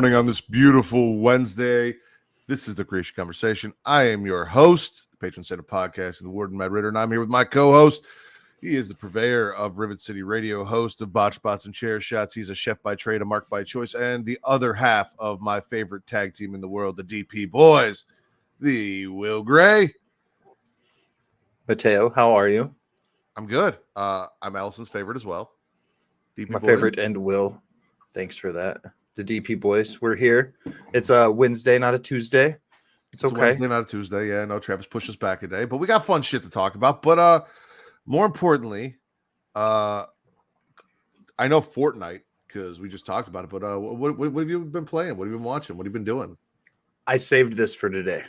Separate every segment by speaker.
Speaker 1: morning on this beautiful Wednesday. This is the Creatia Conversation. I am your host, the patron saint of podcast, and the Warden Matt Ritter, and I'm here with my co-host. He is the purveyor of Rivet City Radio, host of Botch Spots and Chair Shots. He's a chef by trade, a mark by choice, and the other half of my favorite tag team in the world, the DP Boys, the Will Gray.
Speaker 2: Mateo, how are you?
Speaker 1: I'm good. I'm Allison's favorite as well.
Speaker 2: DP my Boys. Favorite and Will. Thanks for that. The DP Boys, we're here. It's a Wednesday, not a Tuesday. It's okay.
Speaker 1: A Wednesday, not a Tuesday. Yeah, no, Travis pushed us back a day, but we got fun shit to talk about. But more importantly, I know Fortnite because we just talked about it. But what have you been playing? What have you been watching? What have you been doing?
Speaker 2: I saved this for today.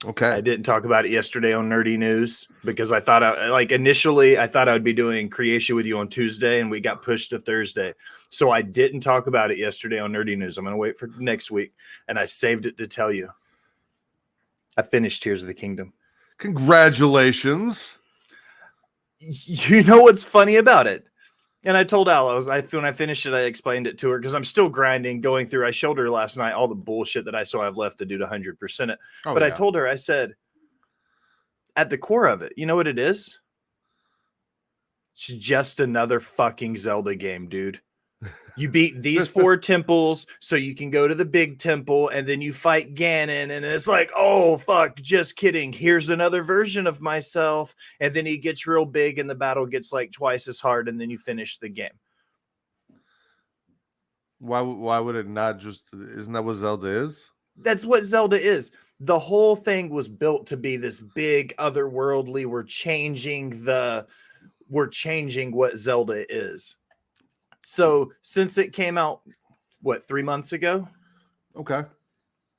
Speaker 1: Okay.
Speaker 2: I didn't talk about it yesterday on Nerdy News because I thought initially I thought I would be doing Creatia with you on Tuesday and we got pushed to Thursday. So I didn't talk about it yesterday on Nerdy News. I'm going to wait for next week, and I saved it to tell you. I finished Tears of the Kingdom.
Speaker 1: Congratulations.
Speaker 2: You know what's funny about it? And I told Al, when I finished it, I explained it to her because I'm still grinding, going through. I showed her last night all the bullshit that I still have left to do to 100% it. But I told her, I said, at the core of it, you know what it is? It's just another fucking Zelda game, dude. You beat these 4 temples so you can go to the big temple, and then you fight Ganon, and it's like, oh, fuck, just kidding. Here's another version of myself. And then he gets real big, and the battle gets like twice as hard, and then you finish the game.
Speaker 1: Why would it not just... Isn't that what Zelda is?
Speaker 2: That's what Zelda is. The whole thing was built to be this big, otherworldly, we're changing what Zelda is. So since it came out, 3 months ago?
Speaker 1: Okay.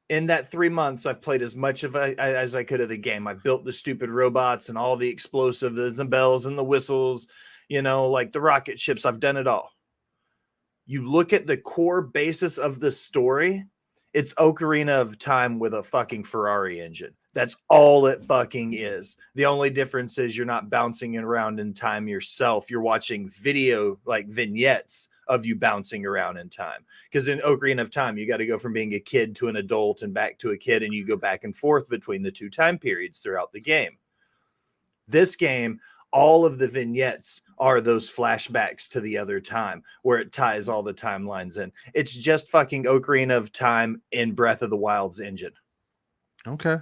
Speaker 2: In that 3 months, I've played as much as I could of the game. I built the stupid robots and all the explosives and the bells and the whistles, like the rocket ships. I've done it all. You look at the core basis of the story, it's Ocarina of Time with a fucking Ferrari engine. That's all it fucking is. The only difference is you're not bouncing around in time yourself. You're watching video, like vignettes of you bouncing around in time. Because in Ocarina of Time, you got to go from being a kid to an adult and back to a kid, and you go back and forth between the 2 time periods throughout the game. This game, all of the vignettes are those flashbacks to the other time where it ties all the timelines in. It's just fucking Ocarina of Time in Breath of the Wild's engine.
Speaker 1: Okay.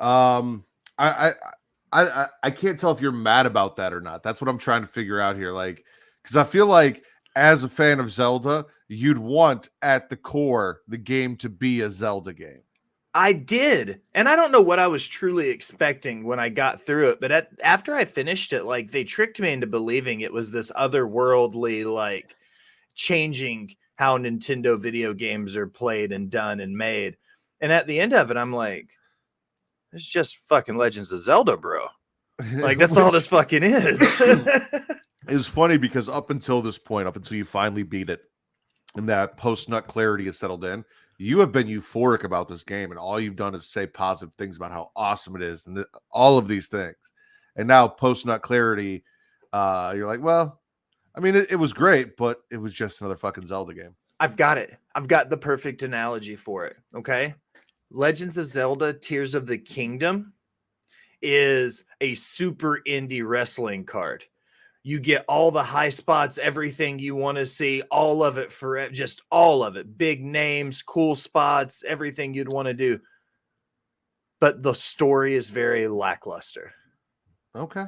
Speaker 1: I can't tell if you're mad about that or not. That's what I'm trying to figure out here. Like, because I feel like as a fan of Zelda, you'd want at the core the game to be a Zelda game.
Speaker 2: I did. And I don't know what I was truly expecting when I got through it. But after I finished it, like, they tricked me into believing it was this otherworldly, like, changing how Nintendo video games are played and done and made. And at the end of it, I'm like, it's just fucking Legends of Zelda, bro. Like, that's all this fucking is.
Speaker 1: It's funny because up until this point, up until you finally beat it and that post-nut clarity is settled in, you have been euphoric about this game, and all you've done is say positive things about how awesome it is and all of these things. And now post-nut clarity, you're like, well, I mean, it was great, but it was just another fucking Zelda game.
Speaker 2: I've got it. I've got the perfect analogy for it, okay? Legends of Zelda Tears of the Kingdom is a super indie wrestling card. You get all the high spots, everything you want to see, all of it for just all of it. Big names, cool spots, everything you'd want to do. But the story is very lackluster.
Speaker 1: Okay.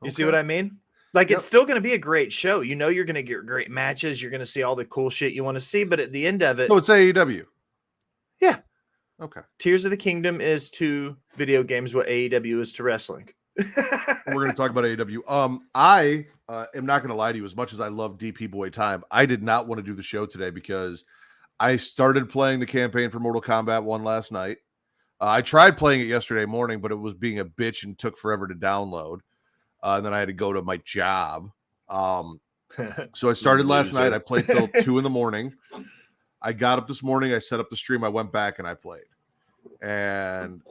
Speaker 2: You see what I mean? Like, It's still going to be a great show. You're going to get great matches. You're going to see all the cool shit you want to see. But at the end of it...
Speaker 1: So it's AEW.
Speaker 2: Yeah.
Speaker 1: Okay.
Speaker 2: Tears of the Kingdom is to video games what AEW is to wrestling.
Speaker 1: We're going to talk about AEW. I am not going to lie to you. As much as I love DP Boy Time, I did not want to do the show today because I started playing the campaign for Mortal Kombat 1 last night. I tried playing it yesterday morning, but it was being a bitch and took forever to download. And then I had to go to my job. So I started last night. I played till 2 a.m. I got up this morning. I set up the stream. I went back and I played. And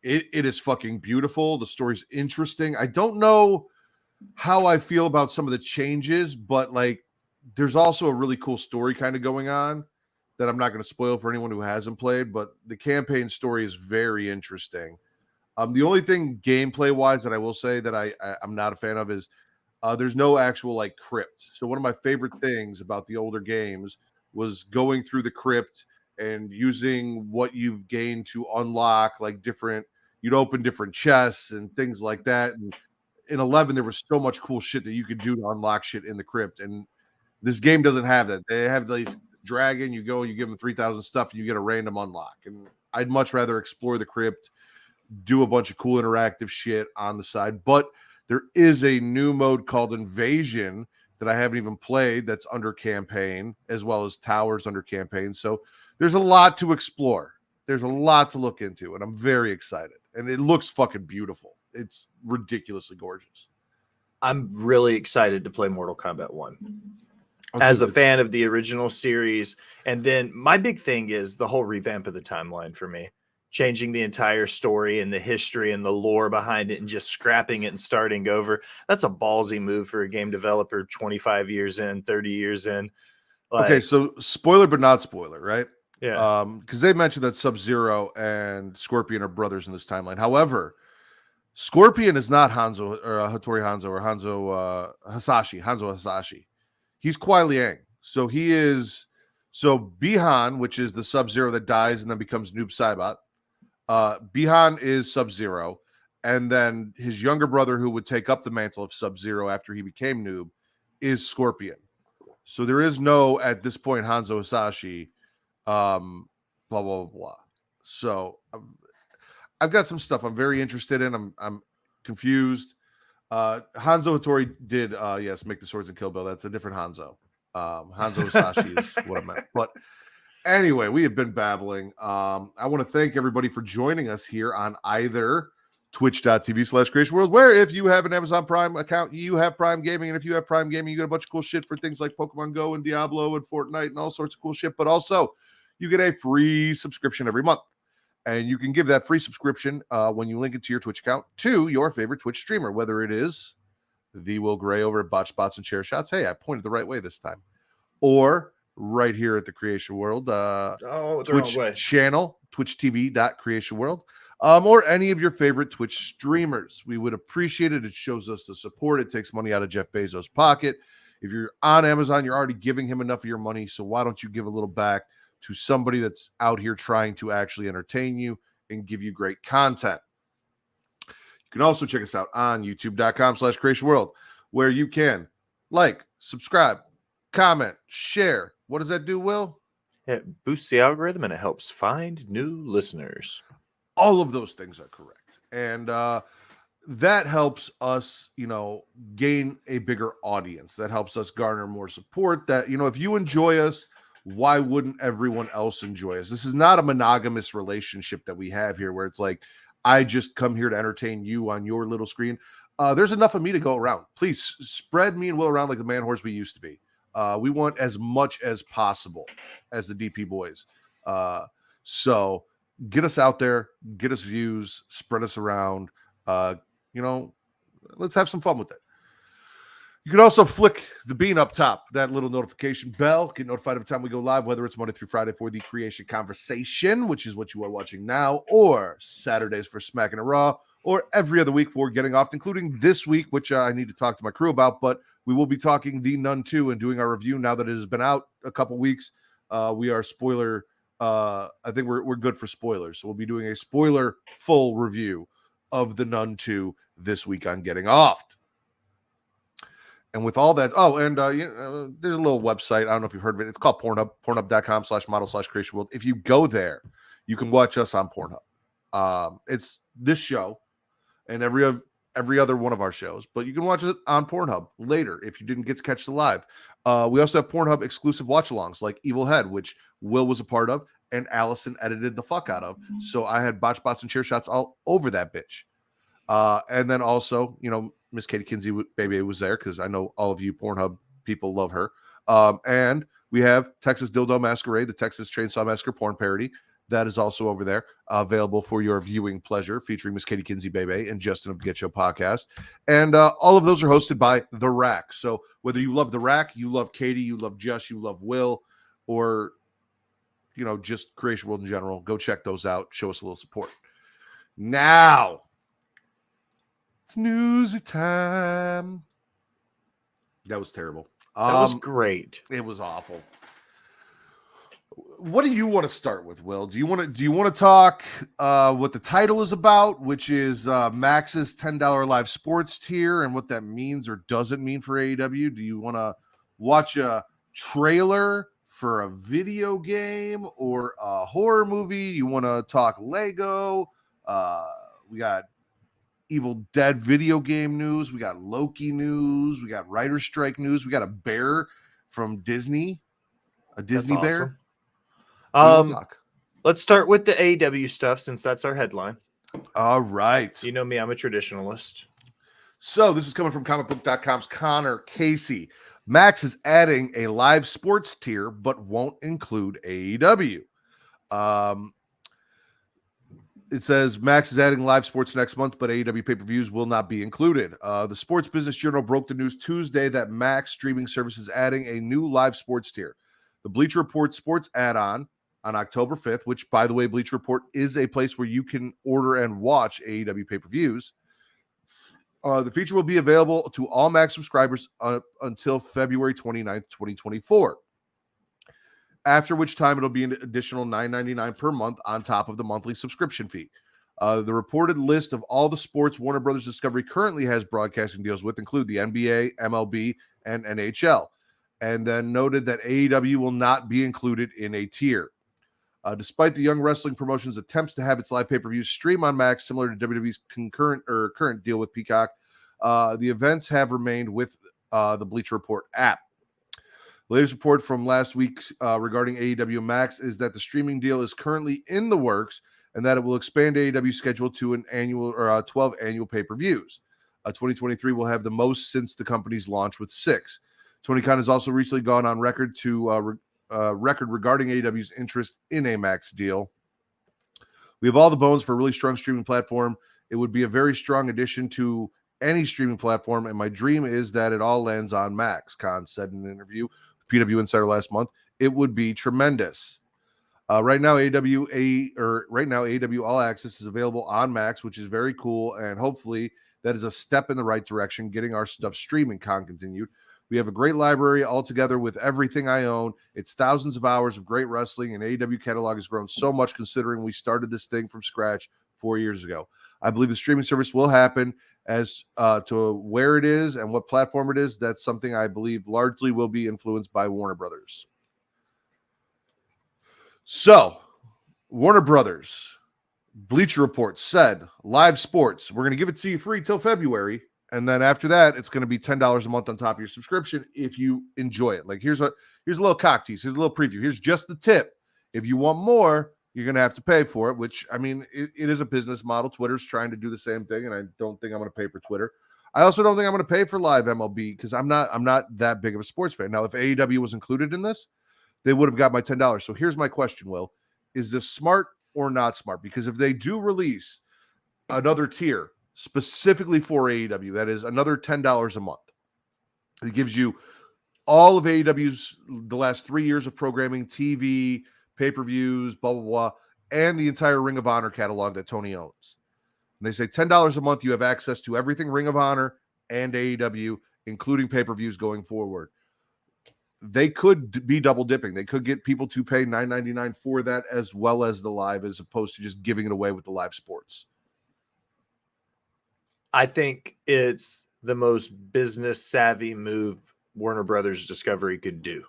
Speaker 1: it is fucking beautiful. The story's interesting. I don't know how I feel about some of the changes, but like there's also a really cool story kind of going on that I'm not going to spoil for anyone who hasn't played, but the campaign story is very interesting. The only thing gameplay wise that I will say that I'm not a fan of is there's no actual like crypt. So one of my favorite things about the older games was going through the crypt and using what you've gained to unlock like different. You'd open different chests and things like that. And in 11, there was so much cool shit that you could do to unlock shit in the crypt. And this game doesn't have that. They have these dragon. You go, you give them 3,000 stuff, and you get a random unlock. And I'd much rather explore the crypt, do a bunch of cool interactive shit on the side. But there is a new mode called Invasion that I haven't even played that's under campaign, as well as Towers under campaign. So there's a lot to explore. There's a lot to look into, and I'm very excited. And it looks fucking beautiful. It's ridiculously gorgeous.
Speaker 2: I'm really excited to play Mortal Kombat 1.
Speaker 1: Okay,
Speaker 2: As a fan of the original series. And then my big thing is the whole revamp of the timeline for me. Changing the entire story and the history and the lore behind it and just scrapping it and starting over. That's a ballsy move for a game developer 25 years in, 30 years in. Like,
Speaker 1: okay, so spoiler but not spoiler, right?
Speaker 2: Yeah.
Speaker 1: Because they mentioned that Sub-Zero and Scorpion are brothers in this timeline. However, Scorpion is not Hanzo or Hattori Hanzo or Hanzo Hasashi. He's Kuai Liang. So he is Bihan, which is the Sub-Zero that dies and then becomes Noob Saibot. Bihan is Sub-Zero, and then his younger brother, who would take up the mantle of Sub-Zero after he became Noob, is Scorpion. So there is no, at this point, Hanzo Hasashi, blah, blah, blah, blah. So I've got some stuff I'm very interested in. I'm confused. Hanzo Hattori did, yes, make the swords in Kill Bill. That's a different Hanzo. Hanzo Hasashi is what I meant. But anyway, we have been babbling. I want to thank everybody for joining us here on either twitch.tv/Creatia World, where if you have an Amazon Prime account, you have Prime Gaming. And if you have Prime Gaming, you get a bunch of cool shit for things like Pokemon Go and Diablo and Fortnite and all sorts of cool shit. But also, you get a free subscription every month. And you can give that free subscription when you link it to your Twitch account to your favorite Twitch streamer, whether it is the Will Gray over at Botch Spots and Chair Shots. Hey, I pointed the right way this time. Or right here at the Creatia World Twitch channel, twitchtv.creatiaworld, or any of your favorite Twitch streamers. We would appreciate it. It shows us the support. It takes money out of Jeff Bezos' pocket. If you're on Amazon, you're already giving him enough of your money, so why don't you give a little back to somebody that's out here trying to actually entertain you and give you great content. You can also check us out on youtube.com/Creatia World, where you can like, subscribe, comment, share. What does that do, Will?
Speaker 2: It boosts the algorithm and it helps find new listeners.
Speaker 1: All of those things are correct. And that helps us, gain a bigger audience. That helps us garner more support. That, if you enjoy us, why wouldn't everyone else enjoy us? This is not a monogamous relationship that we have here where it's like, I just come here to entertain you on your little screen. There's enough of me to go around. Please spread me and Will around like the man horse we used to be. We want as much as possible as the DP boys. So get us out there, get us views, spread us around. Let's have some fun with it. You can also flick the bean up top, that little notification bell, get notified every time we go live, whether it's Monday through Friday for the Creatia Conversation, which is what you are watching now, or Saturdays for Smacking It Raw, or every other week for Getting Off, including this week, which I need to talk to my crew about, but we will be talking The Nun 2 and doing our review now that it has been out a couple weeks. We are spoiler. I think we're good for spoilers. So we'll be doing a spoiler full review of The Nun 2 this week on Getting Off. And with all that, there's a little website. I don't know if you've heard of it. It's called Pornhub, pornhub.com/model/Creatia World. If you go there, you can watch us on Pornhub. It's this show and every other one of our shows, but you can watch it on Pornhub later if you didn't get to catch the live. We also have Pornhub exclusive watch-alongs like Evil Head, which Will was a part of, and Allison edited the fuck out of. So I had botch bots and chair shots all over that bitch. And then also, Miss Katie Kinsey, baby, was there because I know all of you Pornhub people love her. And we have Texas Dildo Masquerade, the Texas Chainsaw Massacre porn parody. that is also over there, available for your viewing pleasure, featuring Miss Katie Kinsey Bebe and Justin of the Get Show podcast. And all of those are hosted by The Rack. So whether you love The Rack, you love Katie, you love Jess, you love Will, or just Creation World in general, go check those out. Show us a little support. Now, it's news time. That was terrible.
Speaker 2: That was great.
Speaker 1: It was awful. What do you want to start with, Will? Do you want to talk what the title is about, which is Max's $10 live sports tier and what that means or doesn't mean for AEW? Do you want to watch a trailer for a video game or a horror movie? You want to talk Lego? We got Evil Dead video game news. We got Loki news. We got writer strike news. We got a bear from Disney, a Disney bear.
Speaker 2: Let's start with the AEW stuff since that's our headline.
Speaker 1: All right.
Speaker 2: You know me, I'm a traditionalist.
Speaker 1: So this is coming from comicbook.com's Connor Casey. Max is adding a live sports tier, but won't include AEW. It says Max is adding live sports next month, but AEW pay-per-views will not be included. The Sports Business Journal broke the news Tuesday that Max streaming service is adding a new live sports tier. The Bleacher Report sports add-on on October 5th, which, by the way, Bleacher Report is a place where you can order and watch AEW pay-per-views. The feature will be available to all Max subscribers until February 29th, 2024. After which time it'll be an additional $9.99 per month on top of the monthly subscription fee. The reported list of all the sports Warner Brothers Discovery currently has broadcasting deals with include the NBA, MLB, and NHL. And then noted that AEW will not be included in a tier. Despite the Young Wrestling Promotions' attempts to have its live pay-per-views stream on Max, similar to WWE's current deal with Peacock, the events have remained with the Bleacher Report app. The latest report from last week regarding AEW Max is that the streaming deal is currently in the works and that it will expand AEW's schedule to an annual or 12 annual pay-per-views. 2023 will have the most since the company's launch with 6. Tony Khan has also recently gone on record to record regarding AEW's interest in a Max deal. We have all the bones for a really strong streaming platform. It would be a very strong addition to any streaming platform, and my dream is that it all lands on Max, Khan said in an interview with PW Insider last month. It would be tremendous. Right now, AEW All Access is available on Max, which is very cool, and hopefully that is a step in the right direction, getting our stuff streaming, Khan continued. We have a great library altogether with everything I own. It's thousands of hours of great wrestling, and AEW catalog has grown so much considering we started this thing from scratch 4 years ago. I believe the streaming service will happen. As to where it is and what platform it is, that's something I believe largely will be influenced by Warner Brothers. So, Warner Brothers, Bleacher Report said, live sports, we're going to give it to you free till February. And then after that, it's going to be $10 a month on top of your subscription if you enjoy it. Like, here's a little cock tease. Here's a little preview. Here's just the tip. If you want more, you're going to have to pay for it, which, I mean, it is a business model. Twitter's trying to do the same thing, and I don't think I'm going to pay for Twitter. I also don't think I'm going to pay for live MLB because I'm not that big of a sports fan. Now, if AEW was included in this, they would have got my $10. So here's my question, Will. Is this smart or not smart? Because if they do release another tier specifically for AEW, that is another $10 a month, it gives you all of AEW's the last 3 years of programming, TV, pay-per-views, blah, blah, blah, and the entire Ring of Honor catalog that Tony owns. And they say $10 a month, you have access to everything Ring of Honor and AEW, including pay-per-views going forward. They could be double dipping. They could get people to pay $9.99 for that as well as the live, as opposed to just giving it away with the live sports.
Speaker 2: I think it's the most business savvy move Warner Brothers Discovery could do.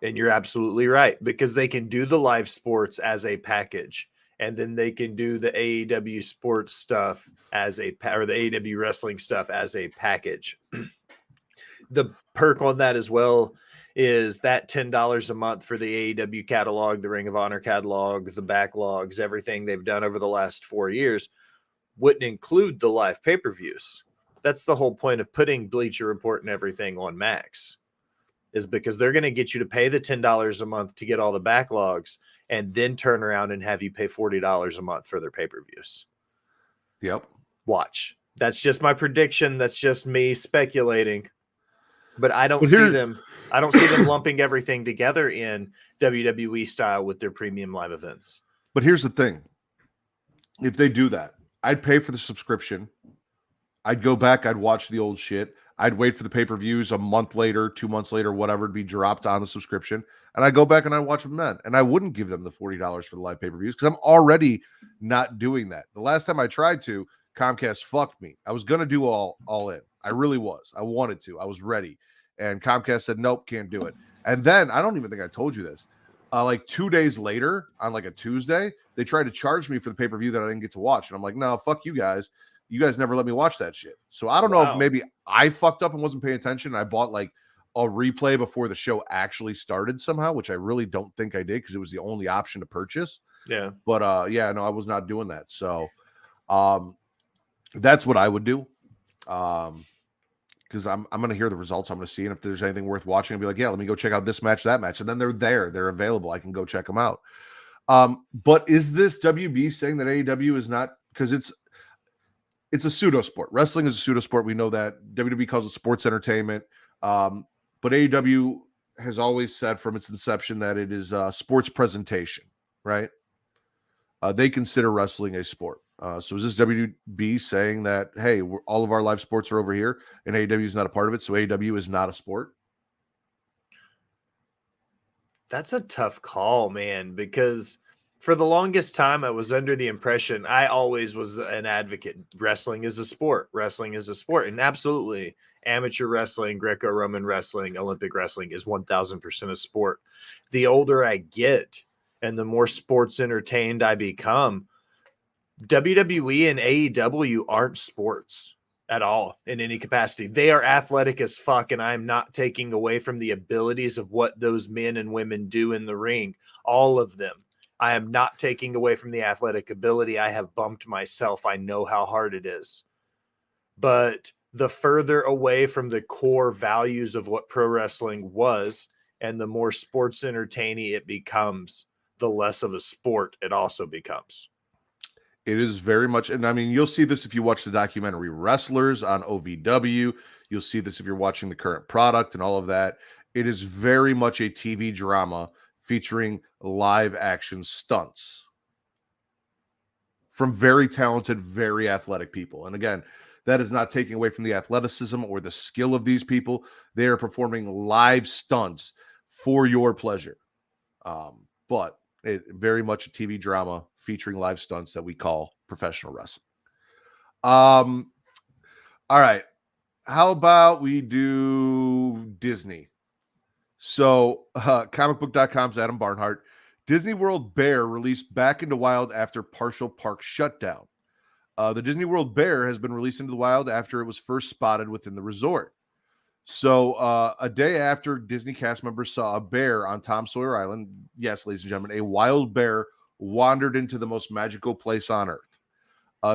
Speaker 2: And you're absolutely right, because they can do the live sports as a package, and then they can do the AEW sports stuff or the AEW wrestling stuff as a package. The perk on that as well is that $10 a month for the AEW catalog, the Ring of Honor catalog, the backlogs, everything they've done over the last 4 years wouldn't include the live pay-per-views. That's the whole point of putting Bleacher Report and everything on Max, is because they're going to get you to pay the $10 a month to get all the backlogs and then turn around and have you pay $40 a month for their pay-per-views.
Speaker 1: Yep.
Speaker 2: Watch. That's just my prediction. That's just me speculating. But I don't see them lumping everything together in WWE style with their premium live events.
Speaker 1: But here's the thing. If they do that, I'd pay for the subscription. I'd go back, I'd watch the old shit. I'd wait for the pay-per-views a month later, 2 months later, whatever, to be dropped on the subscription. And I go back and I watch them then. And I wouldn't give them the $40 for the live pay-per-views because I'm already not doing that. The last time I tried to, Comcast fucked me. I was going to do all in. I really was. I wanted to. I was ready. And Comcast said, nope, can't do it. And then, I don't even think I told you this. Like 2 days later, on like a Tuesday, they tried to charge me for the pay-per-view that I didn't get to watch. And I'm like, no, fuck you guys. You guys never let me watch that shit. So I don't know if maybe I fucked up and wasn't paying attention. I bought like a replay before the show actually started somehow, which I really don't think I did because it was the only option to purchase.
Speaker 2: Yeah.
Speaker 1: But yeah, no, I was not doing that. So that's what I would do. Because I'm going to hear the results. I'm going to see, and if there's anything worth watching, I'll be like, yeah, let me go check out this match, that match. And then they're available. I can go check them out. But is this WB saying that AEW is not, because it's a pseudo sport. Wrestling is a pseudo sport. We know that. WWE calls it sports entertainment. But AEW has always said from its inception that it is sports presentation, right? They consider wrestling a sport. So is this WB saying that, hey, all of our live sports are over here and AEW is not a part of it, so AEW is not a sport?
Speaker 2: That's a tough call, man, because for the longest time, I was under the impression, I always was an advocate. Wrestling is a sport. Wrestling is a sport. And absolutely, amateur wrestling, Greco-Roman wrestling, Olympic wrestling is 1,000% a sport. The older I get and the more sports entertained I become, WWE and AEW aren't sports at all in any capacity. They are athletic as fuck, and I'm not taking away from the abilities of what those men and women do in the ring. All of them. I am not taking away from the athletic ability. I have bumped myself. I know how hard it is. But the further away from the core values of what pro wrestling was and the more sports entertaining it becomes, the less of a sport it also becomes.
Speaker 1: It is very much, and I mean, you'll see this if you watch the documentary Wrestlers on OVW. You'll see this if you're watching the current product and all of that. It is very much a TV drama featuring live action stunts from very talented, very athletic people. And again, that is not taking away from the athleticism or the skill of these people. They are performing live stunts for your pleasure. But it very much a TV drama featuring live stunts that we call professional wrestling. All right. How about we do Disney? So comicbook.com's Adam Barnhart. Disney World Bear released back into wild after partial park shutdown. The Disney World Bear has been released into the wild after it was first spotted within the resort. So a day after Disney cast members saw a bear on Tom Sawyer Island, yes, ladies and gentlemen, a wild bear wandered into the most magical place on earth.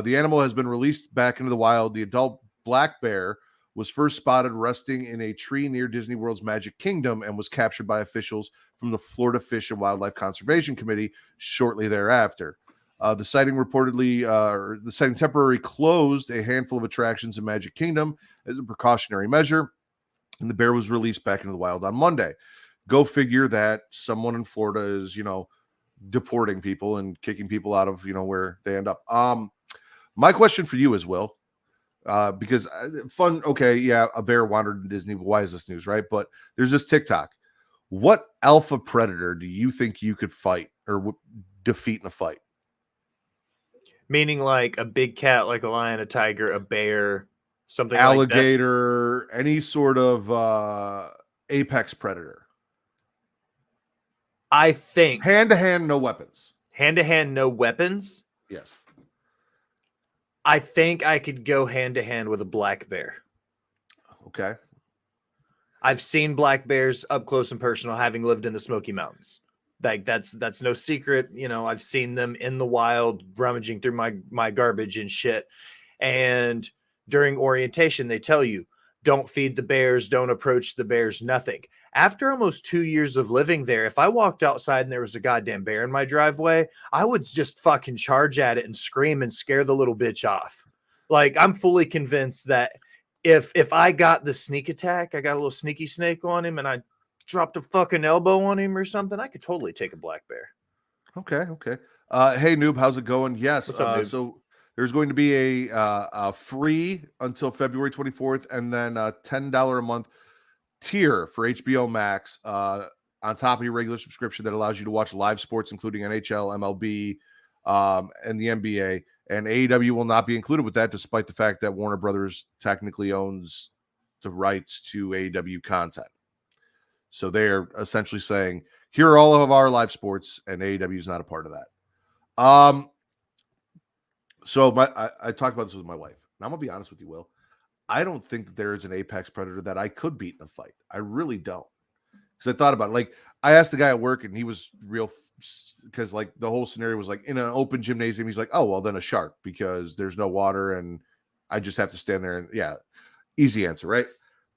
Speaker 1: The animal has been released back into the wild. The adult black bear was first spotted resting in a tree near Disney World's Magic Kingdom and was captured by officials from the Florida Fish and Wildlife Conservation Committee shortly thereafter. The sighting temporarily closed a handful of attractions in Magic Kingdom as a precautionary measure, and the bear was released back into the wild on Monday. Go figure that someone in Florida is, deporting people and kicking people out of, where they end up. My question for you is, Will, because okay, yeah, a bear wandered in Disney, but why is this news, right? But there's this TikTok. What alpha predator do you think you could fight or defeat in a fight?
Speaker 2: Meaning like a big cat, like a lion, a tiger, a bear, something
Speaker 1: alligator,
Speaker 2: like that?
Speaker 1: Any sort of apex predator.
Speaker 2: I think
Speaker 1: hand-to-hand, no weapons.
Speaker 2: Hand-to-hand, no weapons?
Speaker 1: Yes.
Speaker 2: I think I could go hand-to-hand with a black bear.
Speaker 1: Okay.
Speaker 2: I've seen black bears up close and personal, having lived in the Smoky Mountains. Like that's no secret. I've seen them in the wild, rummaging through my garbage and shit. And during orientation, they tell you, don't feed the bears, don't approach the bears, nothing. After almost 2 years of living there, if I walked outside and there was a goddamn bear in my driveway, I would just fucking charge at it and scream and scare the little bitch off. Like, I'm fully convinced that if I got the sneak attack, I got a little sneaky snake on him and I dropped a fucking elbow on him or something, I could totally take a black bear.
Speaker 1: Okay. Hey, Noob, how's it going? Yes.
Speaker 2: What's up, dude?
Speaker 1: So there's going to be a free until February 24th, and then a $10 a month tier for HBO Max on top of your regular subscription that allows you to watch live sports, including NHL, MLB, and the NBA. And AEW will not be included with that, despite the fact that Warner Brothers technically owns the rights to AEW content. So they're essentially saying, here are all of our live sports, and AEW is not a part of that. So I talked about this with my wife, and I'm gonna be honest with you, Will. I don't think that there is an apex predator that I could beat in a fight. I really don't. Because I thought about it. Like, I asked the guy at work, and he was real, because like the whole scenario was like in an open gymnasium. He's like, oh, well, then a shark, because there's no water and I just have to stand there. And yeah, easy answer, right?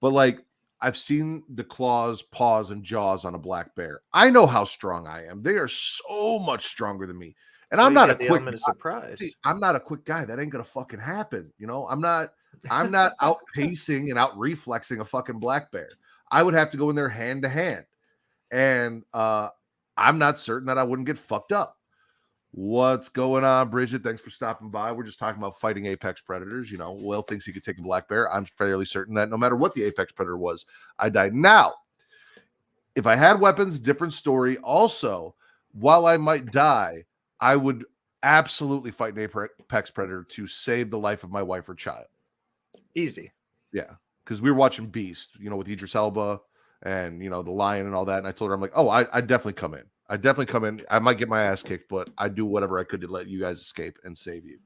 Speaker 1: But like, I've seen the claws, paws, and jaws on a black bear. I know how strong I am. They are so much stronger than me. And I'm not a quick
Speaker 2: surprise.
Speaker 1: I'm not a quick guy. That ain't gonna fucking happen. You know, I'm not outpacing and out reflexing a fucking black bear. I would have to go in there hand to hand. And I'm not certain that I wouldn't get fucked up. What's going on, Bridget? Thanks for stopping by. We're just talking about fighting apex predators. You know, Will thinks he could take a black bear. I'm fairly certain that no matter what the apex predator was, I died. Now, if I had weapons, different story. Also, while I might die, I would absolutely fight an apex predator to save the life of my wife or child.
Speaker 2: Easy.
Speaker 1: Yeah, because we were watching Beast, you know, with Idris Elba and, you know, the lion and all that. And I told her, I'm like, oh, I definitely come in. I definitely come in. I might get my ass kicked, but I do whatever I could to let you guys escape and save you.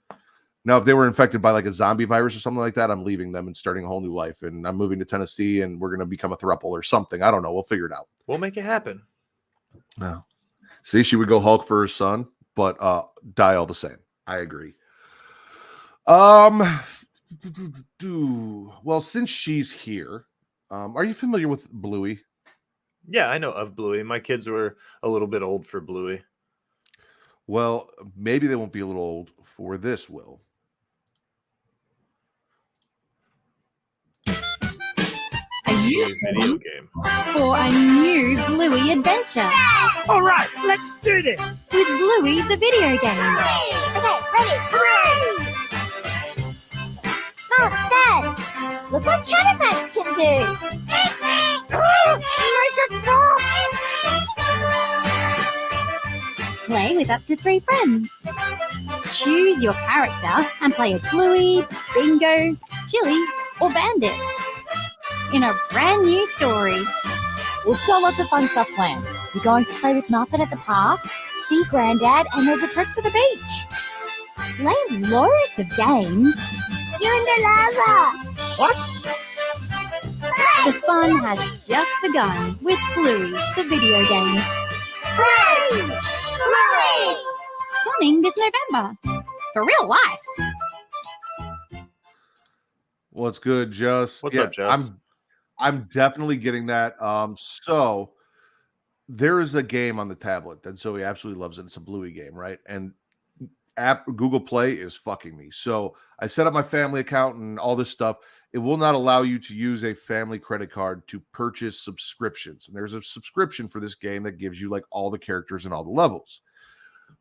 Speaker 1: Now, if they were infected by like a zombie virus or something like that, I'm leaving them and starting a whole new life. And I'm moving to Tennessee and we're going to become a throuple or something. I don't know. We'll figure it out.
Speaker 2: We'll make it happen.
Speaker 1: No. See, she would go Hulk for her son, but die all the same. I agree. Well, since she's here, are you familiar with Bluey?
Speaker 2: Yeah, I know of Bluey. My kids were a little bit old for Bluey.
Speaker 1: Well, maybe they won't be a little old for this, Will.
Speaker 3: A new
Speaker 2: Video game.
Speaker 3: for a new Bluey adventure
Speaker 4: All right, let's do this.
Speaker 3: with Bluey the video game.
Speaker 5: Okay, ready. Hooray! Mom, Dad, look what Chattermax can do.
Speaker 4: Make it stop.
Speaker 3: Play with up to 3 friends. Choose your character and play as Bluey, Bingo, Chili, or Bandit in a brand new story.
Speaker 6: We've got lots of fun stuff planned. We're going to play with Muffin at the park, see Granddad, and there's a trip to the beach.
Speaker 3: Play loads of games.
Speaker 5: You're in the lava.
Speaker 4: What?
Speaker 3: The fun has just begun with Bluey the video game.
Speaker 5: Hooray! Bluey!
Speaker 3: Coming this November. For real life.
Speaker 1: What's good, Just?
Speaker 2: What's up, Jess?
Speaker 1: I'm definitely getting that. So there is a game on the tablet that Zoe absolutely loves, and it's a Bluey game, right? And Google Play is fucking me. So I set up my family account and all this stuff. It will not allow you to use a family credit card to purchase subscriptions. And there's a subscription for this game that gives you like all the characters and all the levels.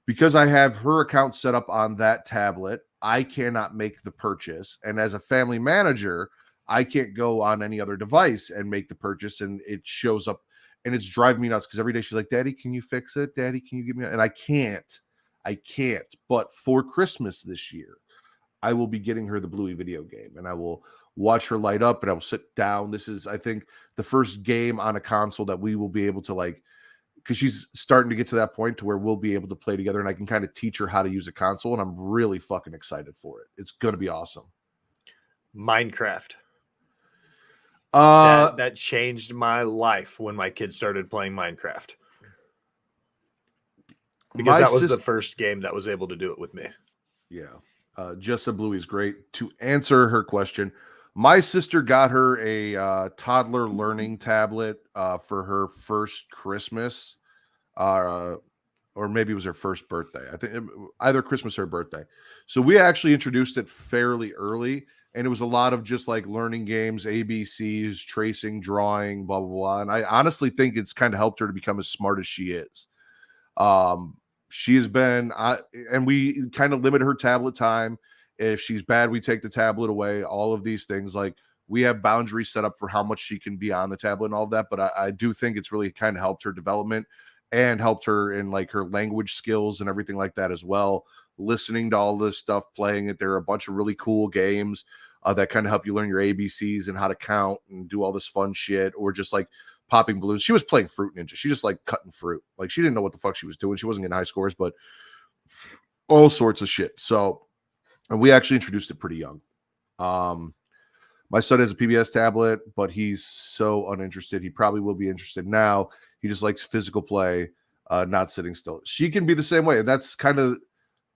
Speaker 1: Because I have her account set up on that tablet, I cannot make the purchase. And as a family manager, I can't go on any other device and make the purchase. And it shows up and it's driving me nuts because every day she's like, Daddy, can you fix it? Daddy, can you give me? And I can't. But for Christmas this year, I will be getting her the Bluey video game and I will watch her light up and I will sit down. This is, I think, the first game on a console that we will be able to like, because she's starting to get to that point to where we'll be able to play together and I can kind of teach her how to use a console. And I'm really fucking excited for it. It's going to be awesome.
Speaker 2: Minecraft. That changed my life when my kids started playing Minecraft. Because that was the first game that was able to do it with me.
Speaker 1: Yeah. Just said Bluey is great. To answer her question, My sister got her a toddler learning tablet for her first Christmas, or maybe it was her first birthday. I think either Christmas or birthday. So we actually introduced it fairly early, and it was a lot of just like learning games, ABCs, tracing, drawing, blah blah blah. And I honestly think it's kind of helped her to become as smart as she is. She has been, and we kind of limit her tablet time. If she's bad, we take the tablet away. All of these things, like we have boundaries set up for how much she can be on the tablet and all of that. But I do think it's really kind of helped her development and helped her in like her language skills and everything like that as well. Listening to all this stuff, playing it. There are a bunch of really cool games that kind of help you learn your ABCs and how to count and do all this fun shit, or just like popping balloons. She was playing Fruit Ninja. She just like cutting fruit. Like she didn't know what the fuck she was doing. She wasn't getting high scores, but all sorts of shit. So, and we actually introduced it pretty young. My son has a PBS tablet, but he's so uninterested. He probably will be interested now. He just likes physical play, not sitting still. She can be the same way. And that's kind of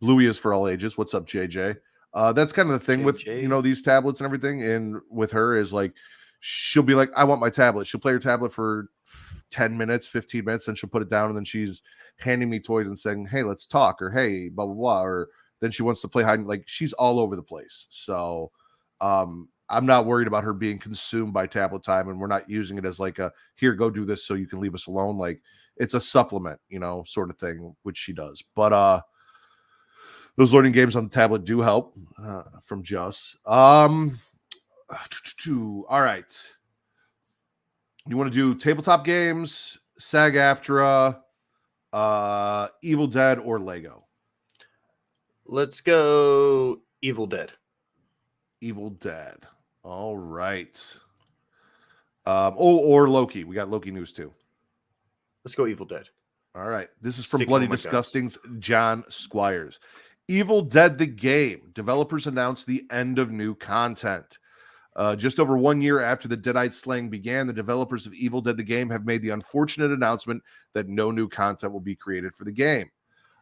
Speaker 1: Bluey is for all ages. What's up, JJ? That's kind of the thing with, these tablets and everything. And with her is like, she'll be like, I want my tablet. She'll play her tablet for 10 minutes, 15 minutes, and she'll put it down. And then she's handing me toys and saying, hey, let's talk, or hey, blah, blah, blah. Or then she wants to play hide. Like she's all over the place. So I'm not worried about her being consumed by tablet time. And we're not using it as like a, here, go do this so you can leave us alone. Like it's a supplement, sort of thing, which she does. But those learning games on the tablet do help from Just. All right. You want to do tabletop games, SAG AFTRA, Evil Dead, or Lego?
Speaker 2: Let's go Evil Dead.
Speaker 1: Evil Dead. All right. Or Loki. We got Loki news too.
Speaker 2: Let's go Evil Dead.
Speaker 1: All right. This is from Bloody Disgusting's John Squires. Evil Dead the game. Developers announced the end of new content. Just over 1 year after the Deadite slaying began, the developers of Evil Dead the game have made the unfortunate announcement that no new content will be created for the game.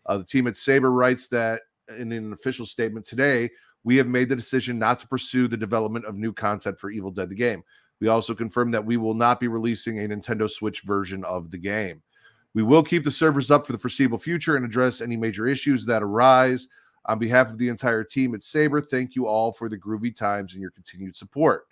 Speaker 1: The team at Saber writes that in an official statement today, we have made the decision not to pursue the development of new content for Evil Dead the game. We also confirmed that we will not be releasing a Nintendo Switch version of the game. We will keep the servers up for the foreseeable future and address any major issues that arise. On behalf of the entire team at Saber, thank you all for the groovy times and your continued support.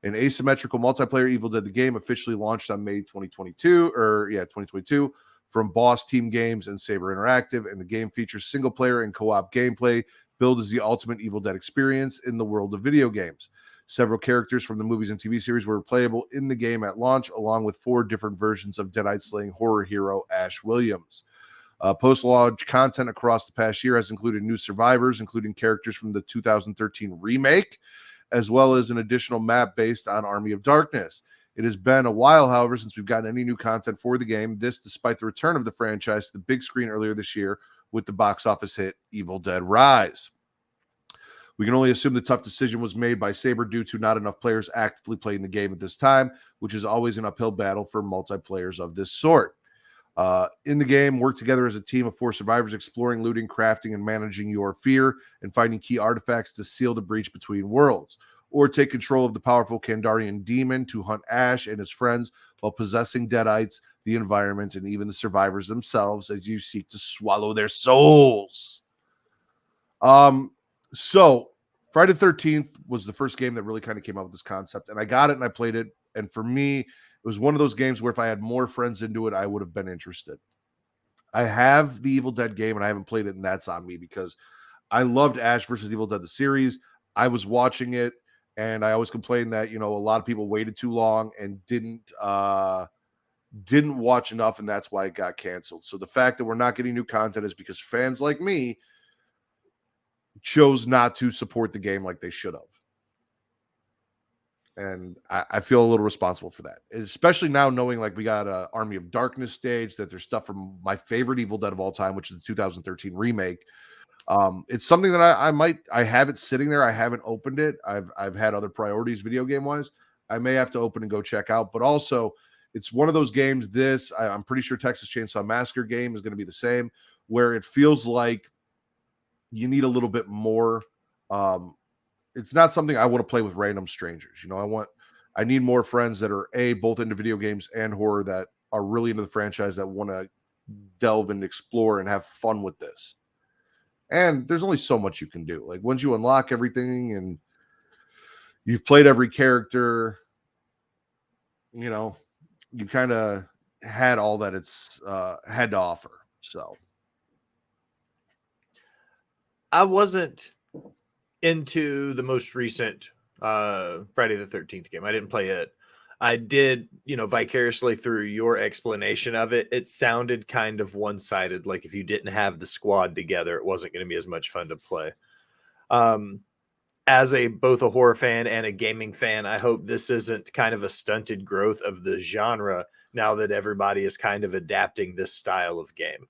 Speaker 1: An asymmetrical multiplayer Evil Dead the game officially launched on May 2022 from Boss Team Games and Saber Interactive, and the game features single-player and co-op gameplay, billed as the ultimate Evil Dead experience in the world of video games. Several characters from the movies and TV series were playable in the game at launch, along with 4 different versions of Deadite-slaying horror hero Ash Williams. Post-launch content across the past year has included new survivors, including characters from the 2013 remake, as well as an additional map based on Army of Darkness. It has been a while, however, since we've gotten any new content for the game. This, despite the return of the franchise to the big screen earlier this year with the box office hit Evil Dead Rise. We can only assume the tough decision was made by Saber due to not enough players actively playing the game at this time, which is always an uphill battle for multiplayers of this sort. In the game, work together as a team of 4 survivors, exploring, looting, crafting, and managing your fear, and finding key artifacts to seal the breach between worlds, or take control of the powerful Kandarian demon to hunt Ash and his friends while possessing Deadites, the environment, and even the survivors themselves as you seek to swallow their souls. So Friday the 13th was the first game that really kind of came up with this concept, and I got it and I played it, and for me, it was one of those games where if I had more friends into it, I would have been interested. I have the Evil Dead game and I haven't played it, and that's on me because I loved Ash versus Evil Dead the series. I was watching it, and I always complained that, a lot of people waited too long and didn't watch enough, and that's why it got canceled. So the fact that we're not getting new content is because fans like me chose not to support the game like they should have. And I feel a little responsible for that, especially now knowing like we got a Army of Darkness stage, that there's stuff from my favorite Evil Dead of all time, which is the 2013 remake. It's something that I have it sitting there. I haven't opened it. I've had other priorities video game wise. I may have to open and go check out, but also it's one of those games. I'm pretty sure Texas Chainsaw Massacre game is going to be the same, where it feels like you need a little bit more it's not something I want to play with random strangers. You know, I need more friends that are both into video games and horror, that are really into the franchise, that want to delve and explore and have fun with this. And there's only so much you can do. Like, once you unlock everything and you've played every character, you know, you kind of had all that it's had to offer. So
Speaker 2: I wasn't into the most recent Friday the 13th game. I didn't play it. I did, vicariously through your explanation of it, it sounded kind of one-sided. Like, if you didn't have the squad together, it wasn't going to be as much fun to play. As both a horror fan and a gaming fan, I hope this isn't kind of a stunted growth of the genre now that everybody is kind of adapting this style of game.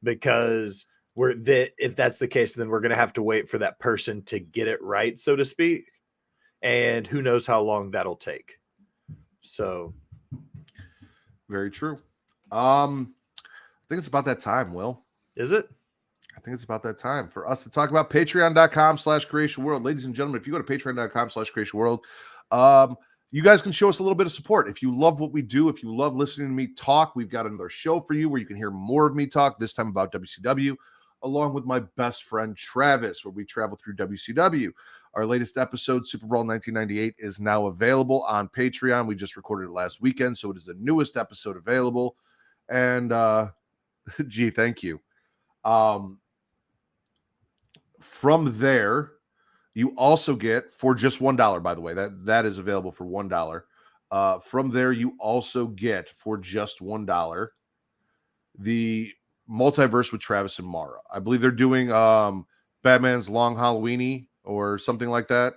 Speaker 2: Because if that's the case, then we're going to have to wait for that person to get it right, so to speak. And who knows how long that'll take. So
Speaker 1: very true. I think it's about that time, Will.
Speaker 2: Is it?
Speaker 1: I think it's about that time for us to talk about patreon.com/Creatia World. Ladies and gentlemen, if you go to patreon.com/Creatia World, you guys can show us a little bit of support. If you love what we do, if you love listening to me talk, we've got another show for you where you can hear more of me talk, this time about WCW, along with my best friend Travis, where we travel through WCW. Our latest episode, Super Bowl 1998, is now available on Patreon. We just recorded it last weekend, so it is the newest episode available. And gee, thank you. From there, you also get, for just $1, by the way, that is available for $1. From there, you also get, for just $1, the Multiverse with Travis and Mara. I believe they're doing Batman's Long Halloweeny or something like that.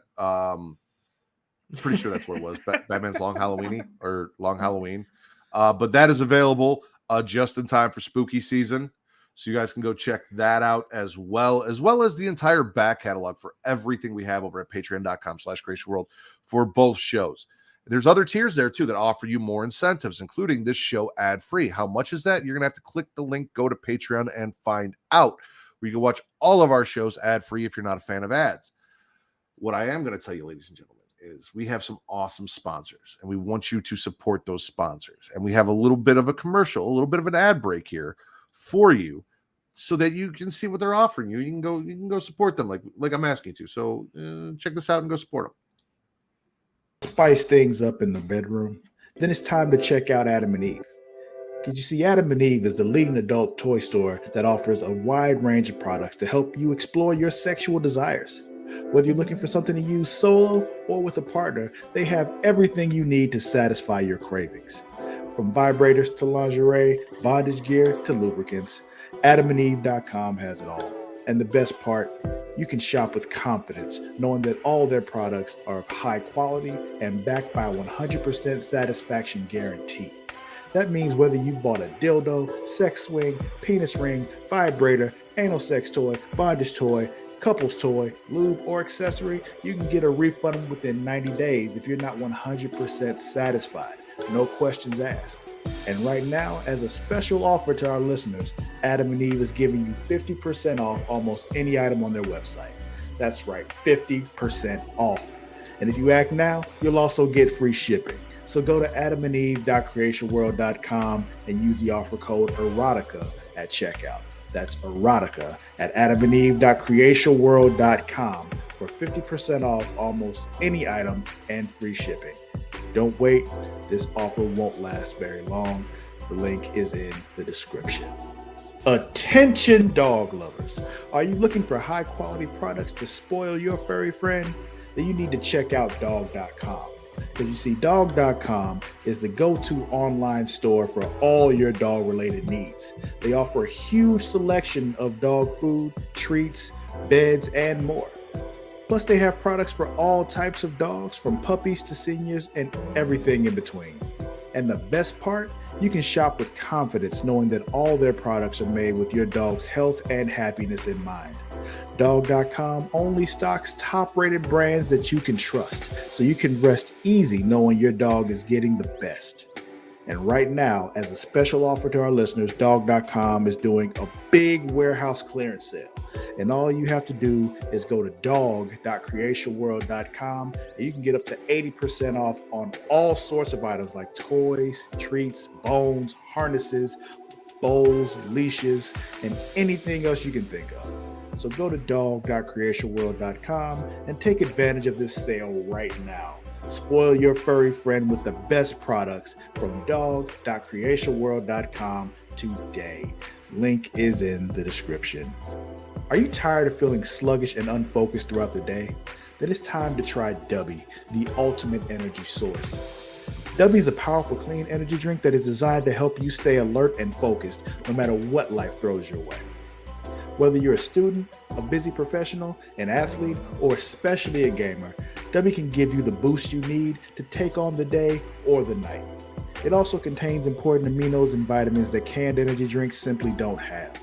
Speaker 1: Pretty sure that's what it was. Batman's Long Halloweeny or Long Halloween. But that is available just in time for spooky season. So you guys can go check that out as well as the entire back catalog for everything we have over at patreon.com/Creatia World for both shows. There's other tiers there too that offer you more incentives, including this show ad-free. How much is that? You're going to have to click the link, go to Patreon, and find out. Where you can watch all of our shows ad-free if you're not a fan of ads. What I am going to tell you, ladies and gentlemen, is we have some awesome sponsors, and we want you to support those sponsors. And we have a little bit of a commercial, a little bit of an ad break here for you, so that you can see what they're offering you. You can go support them like I'm asking you to. So check this out and go support them.
Speaker 7: Spice things up in the bedroom, then it's time to check out Adam and Eve. Because you see, Adam and Eve is the leading adult toy store that offers a wide range of products to help you explore your sexual desires. Whether you're looking for something to use solo or with a partner, they have everything you need to satisfy your cravings. From vibrators to lingerie, bondage gear to lubricants, AdamandEve.com has it all. And the best part, you can shop with confidence, knowing that all their products are of high quality and backed by a 100% satisfaction guarantee. That means whether you bought a dildo, sex swing, penis ring, vibrator, anal sex toy, bondage toy, couples toy, lube, or accessory, you can get a refund within 90 days if you're not 100% satisfied. No questions asked. And right now, as a special offer to our listeners, Adam and Eve is giving you 50% off almost any item on their website. That's right, 50% off. And if you act now, you'll also get free shipping. So go to adamandeve.creatiaworld.com and use the offer code erotica at checkout. That's erotica at adamandeve.creatiaworld.com for 50% off almost any item and free shipping. Don't wait. This offer won't last very long. The link is in the description. Attention dog lovers. Are you looking for high quality products to spoil your furry friend? Then you need to check out dog.com. Because you see, dog.com is the go-to online store for all your dog-related needs. They offer a huge selection of dog food, treats, beds, and more. Plus, they have products for all types of dogs, from puppies to seniors and everything in between. And the best part, you can shop with confidence knowing that all their products are made with your dog's health and happiness in mind. Dog.com only stocks top-rated brands that you can trust, so you can rest easy knowing your dog is getting the best. And right now, as a special offer to our listeners, Dog.com is doing a big warehouse clearance sale. And all you have to do is go to dog.creationworld.com and you can get up to 80% off on all sorts of items like toys, treats, bones, harnesses, bowls, leashes, and anything else you can think of. So go to dog.creationworld.com and take advantage of this sale right now. Spoil your furry friend with the best products from dog.creationworld.com today. Link is in the description. Are you tired of feeling sluggish and unfocused throughout the day? Then it's time to try Dubby, the ultimate energy source. Dubby is a powerful, clean energy drink that is designed to help you stay alert and focused no matter what life throws your way. Whether you're a student, a busy professional, an athlete, or especially a gamer, Dubby can give you the boost you need to take on the day or the night. It also contains important aminos and vitamins that canned energy drinks simply don't have.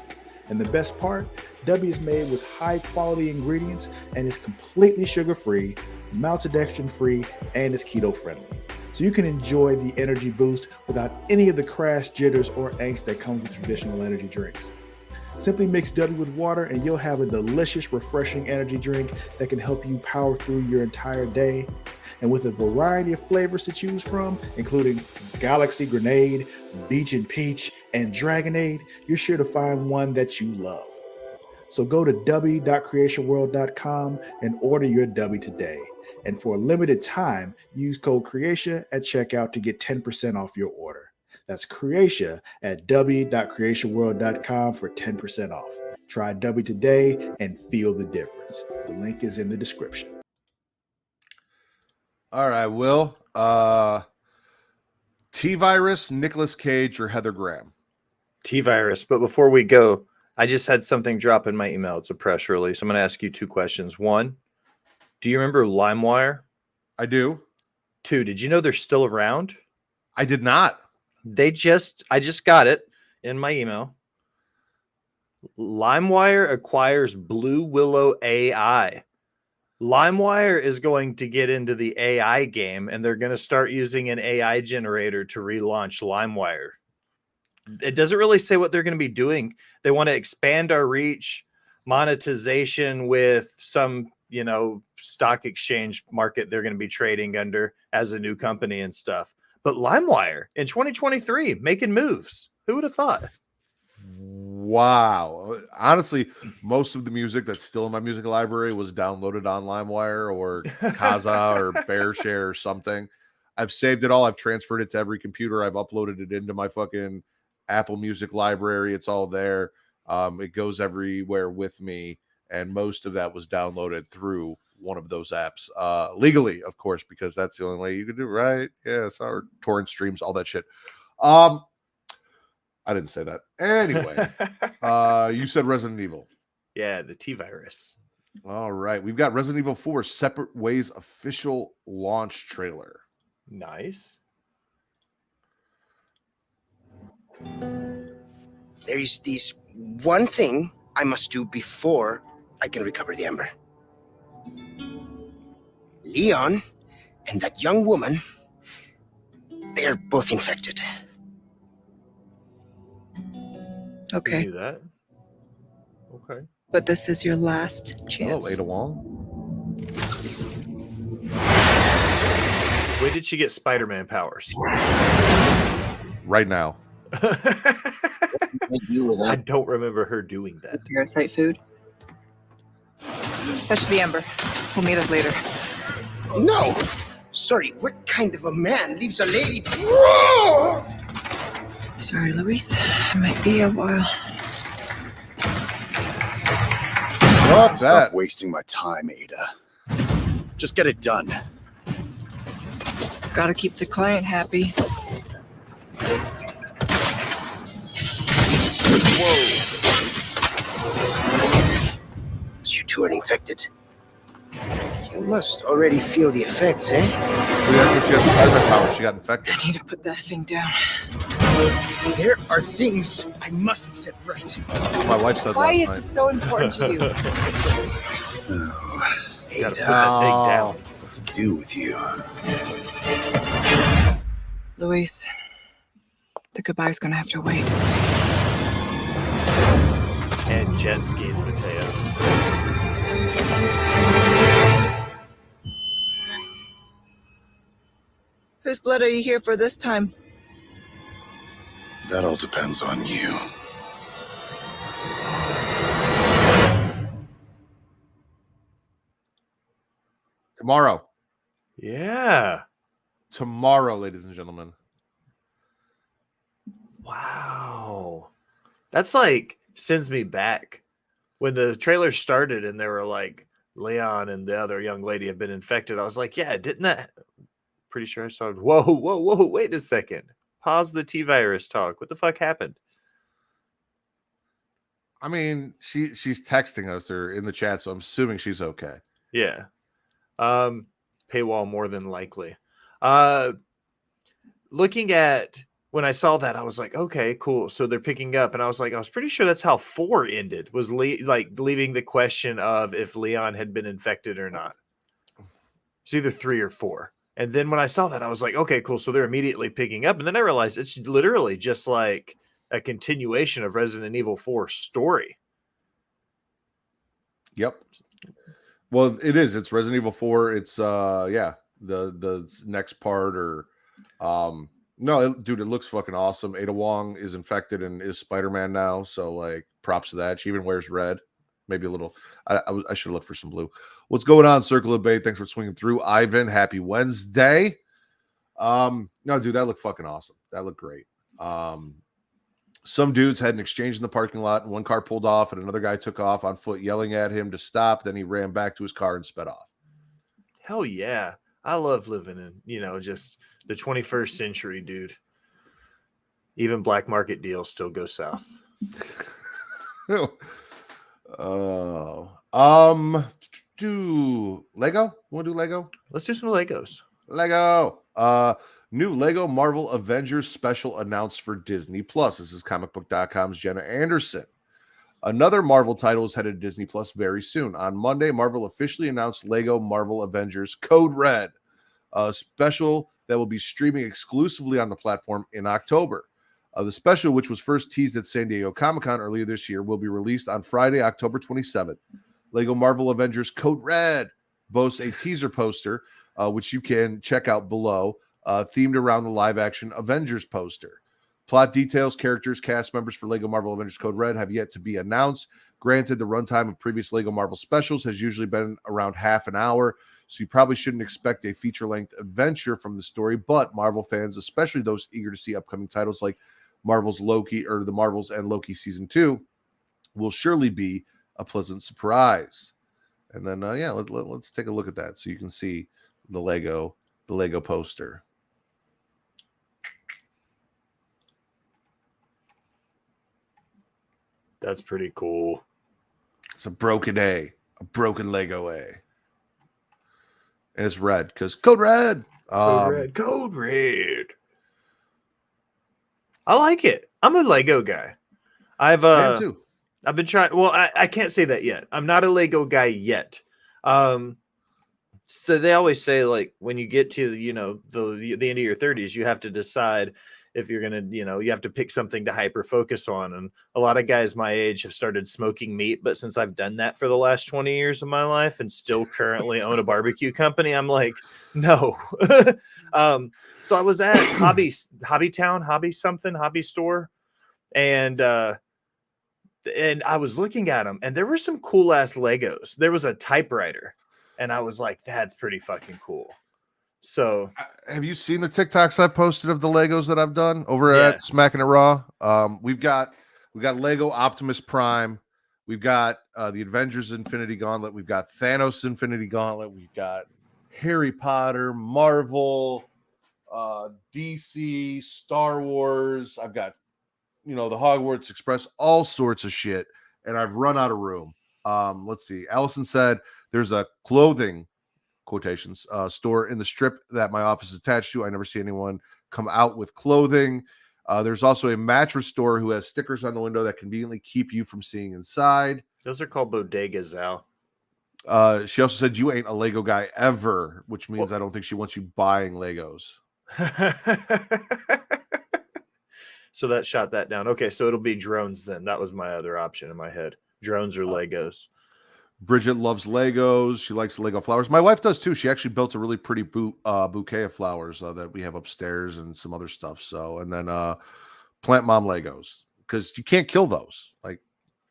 Speaker 7: And the best part, Dubby is made with high quality ingredients and is completely sugar-free, maltodextrin-free, and is keto-friendly. So you can enjoy the energy boost without any of the crash, jitters, or angst that comes with traditional energy drinks. Simply mix Dubby with water and you'll have a delicious, refreshing energy drink that can help you power through your entire day. And with a variety of flavors to choose from, including Galaxy Grenade, Beach and Peach, and Dragonade, you're sure to find one that you love. So go to dubby.creationworld.com and order your Dubby today. And for a limited time, use code Creatia at checkout to get 10% off your order. That's Creatia at dubby.creationworld.com for 10% off. Try Dubby today and feel the difference. The link is in the description.
Speaker 1: All right, Will. T-Virus, Nicolas Cage, or Heather Graham?
Speaker 2: T-Virus. But before we go, I just had something drop in my email. It's a press release. I'm going to ask you two questions. One, do you remember LimeWire?
Speaker 1: I do.
Speaker 2: Two, did you know they're still around?
Speaker 1: I did not.
Speaker 2: I just got it in my email. LimeWire acquires Blue Willow AI. LimeWire is going to get into the AI game, and they're going to start using an AI generator to relaunch LimeWire. It doesn't really say what they're going to be doing. They want to expand our reach, monetization with some, stock exchange market they're going to be trading under as a new company and stuff. But LimeWire in 2023 making moves. Who would have thought?
Speaker 1: Wow. Honestly, most of the music that's still in my music library was downloaded on LimeWire or Kazaa or BearShare or something. I've saved it all. I've transferred it to every computer. I've uploaded it into my fucking Apple Music library. It's all there. It goes everywhere with me. And most of that was downloaded through one of those apps, legally, of course, because that's the only way you can do it, right? Yeah, it's our torrent streams, all that shit. I didn't say that. Anyway, you said Resident Evil.
Speaker 2: Yeah, the T-Virus.
Speaker 1: All right. We've got Resident Evil 4 Separate Ways official launch trailer.
Speaker 2: Nice.
Speaker 8: There is this one thing I must do before I can recover the Ember. Leon and that young woman, they're both infected.
Speaker 9: Okay,
Speaker 2: You knew that. Okay.
Speaker 9: but this is your last
Speaker 1: Oh,
Speaker 9: chance.
Speaker 1: Ada Wong.
Speaker 2: When did she get Spider-Man powers?
Speaker 1: Right now.
Speaker 2: I don't remember her doing that.
Speaker 9: Parasite food. Touch the ember. We'll meet up later.
Speaker 8: No! Sorry, what kind of a man leaves a lady? Whoa!
Speaker 9: Sorry, Luis. It might be a while.
Speaker 1: Stop
Speaker 10: Stop
Speaker 1: that.
Speaker 10: wasting my time, Ada. Just get it done.
Speaker 9: Gotta keep the client happy.
Speaker 8: You two are infected. You must already feel the effects, eh?
Speaker 1: Well, that's when she had the Spider-Man power. She got infected.
Speaker 9: I need to put that thing down.
Speaker 8: There are things I must set right.
Speaker 1: My wife said
Speaker 9: Why
Speaker 1: last
Speaker 9: is
Speaker 1: night.
Speaker 9: this so important to you?
Speaker 2: You gotta put that thing down.
Speaker 10: What to do with you?
Speaker 9: Luis, the goodbye's gonna have to wait.
Speaker 2: And jet skis, Mateo.
Speaker 9: Whose blood are you here for this time?
Speaker 10: That all depends on you.
Speaker 1: Tomorrow.
Speaker 2: Yeah.
Speaker 1: Tomorrow, ladies and gentlemen.
Speaker 2: Wow. That's like sends me back when the trailer started and they were like, Leon and the other young lady have been infected. I was like, yeah, didn't that? Pretty sure I saw. Whoa. Wait a second. Pause the T-virus talk. What the fuck happened?
Speaker 1: I mean, she's texting us or in the chat, so I'm assuming she's okay.
Speaker 2: Yeah. Paywall more than likely. Looking at when I saw that, I was like, okay, cool. So they're picking up, and I was like, I was pretty sure that's how 4 ended. Was leaving the question of if Leon had been infected or not. It's either 3 or 4. And then when I saw that, I was like, okay, cool. So they're immediately picking up, and then I realized it's literally just like a continuation of Resident Evil 4 story.
Speaker 1: Yep. Well, it is. It's Resident Evil 4. It's the next part or no, dude, it looks fucking awesome. Ada Wong is infected and is Spider-Man now, so like props to that. She even wears red. Maybe a little. I should have looked for some blue. What's going on, Circle of Bay? Thanks for swinging through. Ivan, happy Wednesday. No, dude, that looked fucking awesome. That looked great. Some dudes had an exchange in the parking lot, and one car pulled off, and another guy took off on foot, yelling at him to stop. Then he ran back to his car and sped off.
Speaker 2: Hell yeah. I love living in, just the 21st century, dude. Even black market deals still go south.
Speaker 1: Do Lego? Want to do Lego?
Speaker 2: Let's do some Legos.
Speaker 1: Lego. New Lego Marvel Avengers special announced for Disney Plus. This is comicbook.com's Jenna Anderson. Another Marvel title is headed to Disney Plus very soon. On Monday, Marvel officially announced Lego Marvel Avengers Code Red, a special that will be streaming exclusively on the platform in October. The special, which was first teased at San Diego Comic-Con earlier this year, will be released on Friday, October 27th. Lego Marvel Avengers Code Red boasts a teaser poster, which you can check out below, themed around the live-action Avengers poster. Plot details, characters, cast members for Lego Marvel Avengers Code Red have yet to be announced. Granted, the runtime of previous Lego Marvel specials has usually been around half an hour, so you probably shouldn't expect a feature-length adventure from the story, but Marvel fans, especially those eager to see upcoming titles like Marvel's Loki or the Marvels and Loki Season 2, will surely be a pleasant surprise. And then, let's take a look at that so you can see the Lego poster.
Speaker 2: That's pretty cool.
Speaker 1: It's a broken Lego A. And it's red because Code Red.
Speaker 2: Code Red. I like it. I'm a Lego guy. I've been trying. Well, I can't say that yet. I'm not a Lego guy yet. So they always say, like, when you get to, the end of your 30s, you have to decide if you're going to, you have to pick something to hyper focus on. And a lot of guys my age have started smoking meat. But since I've done that for the last 20 years of my life and still currently own a barbecue company, I'm like, no. So I was at Hobby Store. And I was looking at them, and there were some cool ass Legos. There was a typewriter, and I was like, that's pretty fucking cool. So
Speaker 1: have you seen the TikToks I posted of the Legos that I've done over at Smacking It Raw? We've got Lego Optimus Prime. We've got the Avengers Infinity Gauntlet. We've got Thanos Infinity Gauntlet. We've got Harry Potter, Marvel, DC, Star Wars. I've got, the Hogwarts Express, all sorts of shit. And I've run out of room. Let's see. Allison said there's a clothing quotations store in the strip that my office is attached to. I never see anyone come out with clothing. There's also a mattress store who has stickers on the window that conveniently keep you from seeing inside.
Speaker 2: Those are called bodegas, Al.
Speaker 1: She also said you ain't a Lego guy ever, which means I don't think she wants you buying Legos.
Speaker 2: So that shot that down. Okay, so it'll be drones then. That was my other option in my head. Drones or Legos?
Speaker 1: Bridget loves Legos. She likes Lego flowers. My wife does too. She actually built a really pretty bouquet of flowers that we have upstairs and some other stuff. So, and then plant mom Legos, because you can't kill those. Like,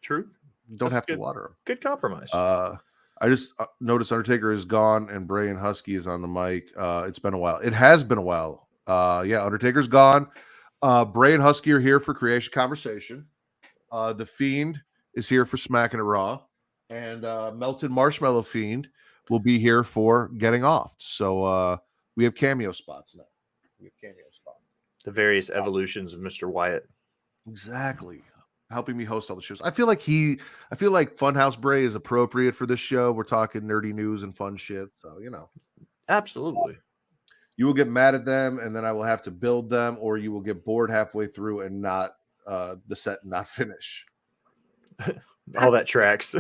Speaker 2: true.
Speaker 1: You don't have to water them.
Speaker 2: Good compromise.
Speaker 1: I just noticed Undertaker is gone and Bray and Husky is on the mic. It's been a while. It has been a while. Yeah, Undertaker's gone. Bray and Husky are here for Creatia Conversation. The Fiend is here for Smacking It Raw. And Melted Marshmallow Fiend will be here for Getting Off. So we have cameo spots now.
Speaker 2: The various evolutions of Mr. Wyatt.
Speaker 1: Exactly. Helping me host all the shows. I feel like Funhouse Bray is appropriate for this show. We're talking nerdy news and fun shit. So,
Speaker 2: Absolutely.
Speaker 1: You will get mad at them, and then I will have to build them, or you will get bored halfway through and not the set not finish.
Speaker 2: All that tracks.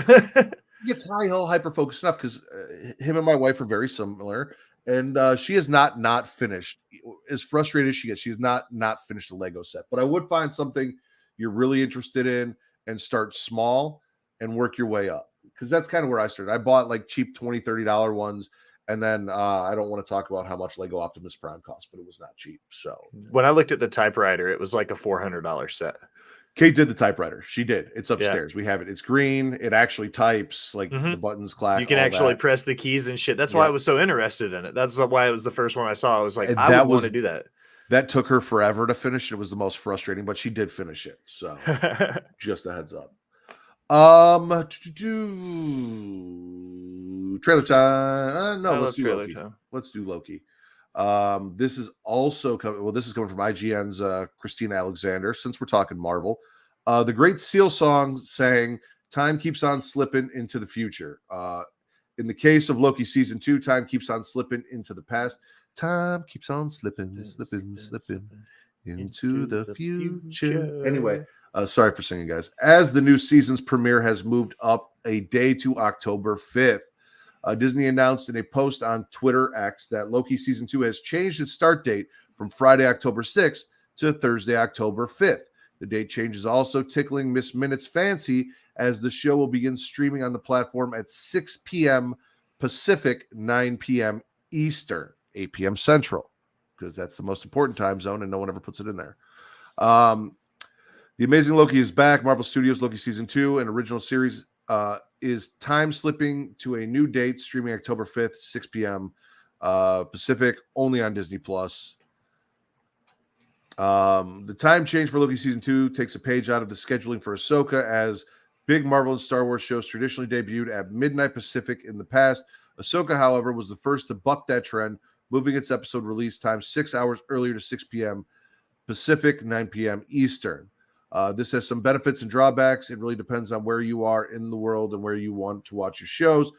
Speaker 1: Gets hyper focused enough because him and my wife are very similar, and she is not finished. As frustrated as she gets, she's not finished a Lego set. But I would find something you're really interested in and start small and work your way up, because that's kind of where I started. I bought like cheap $20, $30 ones, and then I don't want to talk about how much Lego Optimus Prime cost, but it was not cheap. So
Speaker 2: when I looked at the typewriter, it was like a $400 set.
Speaker 1: Kate did the typewriter. She did. It's upstairs. Yeah. We have it. It's green. It actually types, like the buttons clack.
Speaker 2: You can actually press the keys and shit. That's why I was so interested in it. That's why it was the first one I saw. I was like, I would want to do that.
Speaker 1: That took her forever to finish. It was the most frustrating, but she did finish it. So just a heads up. Trailer time. No, let's do Loki. Let's do Loki. This is also coming. Well, this is coming from IGN's Christina Alexander. Since we're talking Marvel, the Great Seal song sang "Time keeps on slipping into the future." In the case of Loki season 2, time keeps on slipping into the past. Time keeps on slipping into the future. Anyway, sorry for singing, guys. As the new season's premiere has moved up a day to October 5th. Disney announced in a post on Twitter X that Loki Season 2 has changed its start date from Friday, October 6th to Thursday, October 5th. The date change is also tickling Miss Minutes' fancy, as the show will begin streaming on the platform at 6 p.m. Pacific, 9 p.m. Eastern, 8 p.m. Central, because that's the most important time zone and no one ever puts it in there. The Amazing Loki is back. Marvel Studios Loki Season 2, an original series, is time slipping to a new date, streaming October 5th, 6 p.m. Pacific, only on Disney+. The time change for Loki Season 2 takes a page out of the scheduling for Ahsoka, as big Marvel and Star Wars shows traditionally debuted at midnight Pacific in the past. Ahsoka, however, was the first to buck that trend, moving its episode release time 6 hours earlier to 6 p.m. Pacific, 9 p.m. Eastern. This has some benefits and drawbacks. It really depends on where you are in the world and where you want to watch your shows.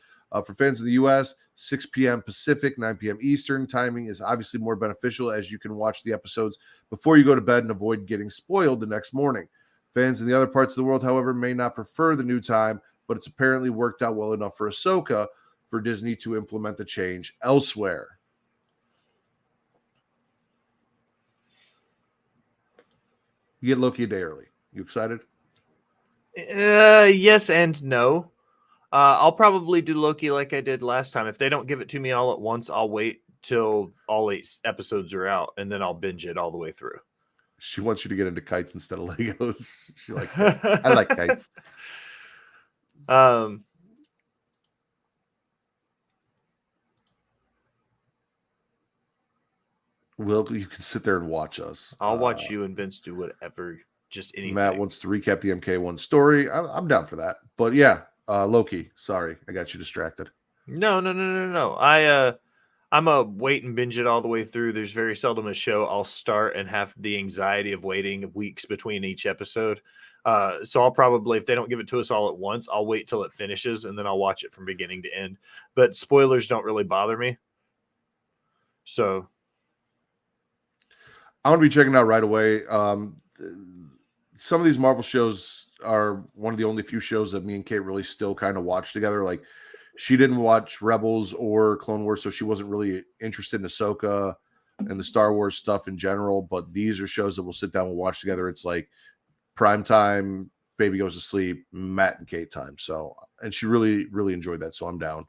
Speaker 1: For fans in the U.S., 6 p.m. Pacific, 9 p.m. Eastern timing is obviously more beneficial, as you can watch the episodes before you go to bed and avoid getting spoiled the next morning. Fans in the other parts of the world, however, may not prefer the new time, but it's apparently worked out well enough for Ahsoka for Disney to implement the change elsewhere. You get Loki a day early. You excited?
Speaker 2: Yes and no. I'll probably do Loki like I did last time. If they don't give it to me all at once, I'll wait till all 8 episodes are out, and then I'll binge it all the way through.
Speaker 1: She wants you to get into kites instead of Legos. She likes that. I like kites. Will, you can sit there and watch us.
Speaker 2: I'll watch you and Vince do whatever, just anything.
Speaker 1: Matt wants to recap the MK1 story. I'm down for that. But yeah, Loki, sorry, I got you distracted.
Speaker 2: No. I'm a wait and binge it all the way through. There's very seldom a show I'll start and have the anxiety of waiting weeks between each episode. So I'll probably, if they don't give it to us all at once, I'll wait till it finishes and then I'll watch it from beginning to end. But spoilers don't really bother me. So
Speaker 1: I want to be checking out right away. Some of these Marvel shows are one of the only few shows that me and Kate really still kind of watch together. Like, she didn't watch Rebels or Clone Wars, so she wasn't really interested in Ahsoka and the Star Wars stuff in general. But these are shows that we'll sit down and watch together. It's like primetime baby goes to sleep, Matt and Kate time. So, and she really, really enjoyed that. So I'm down.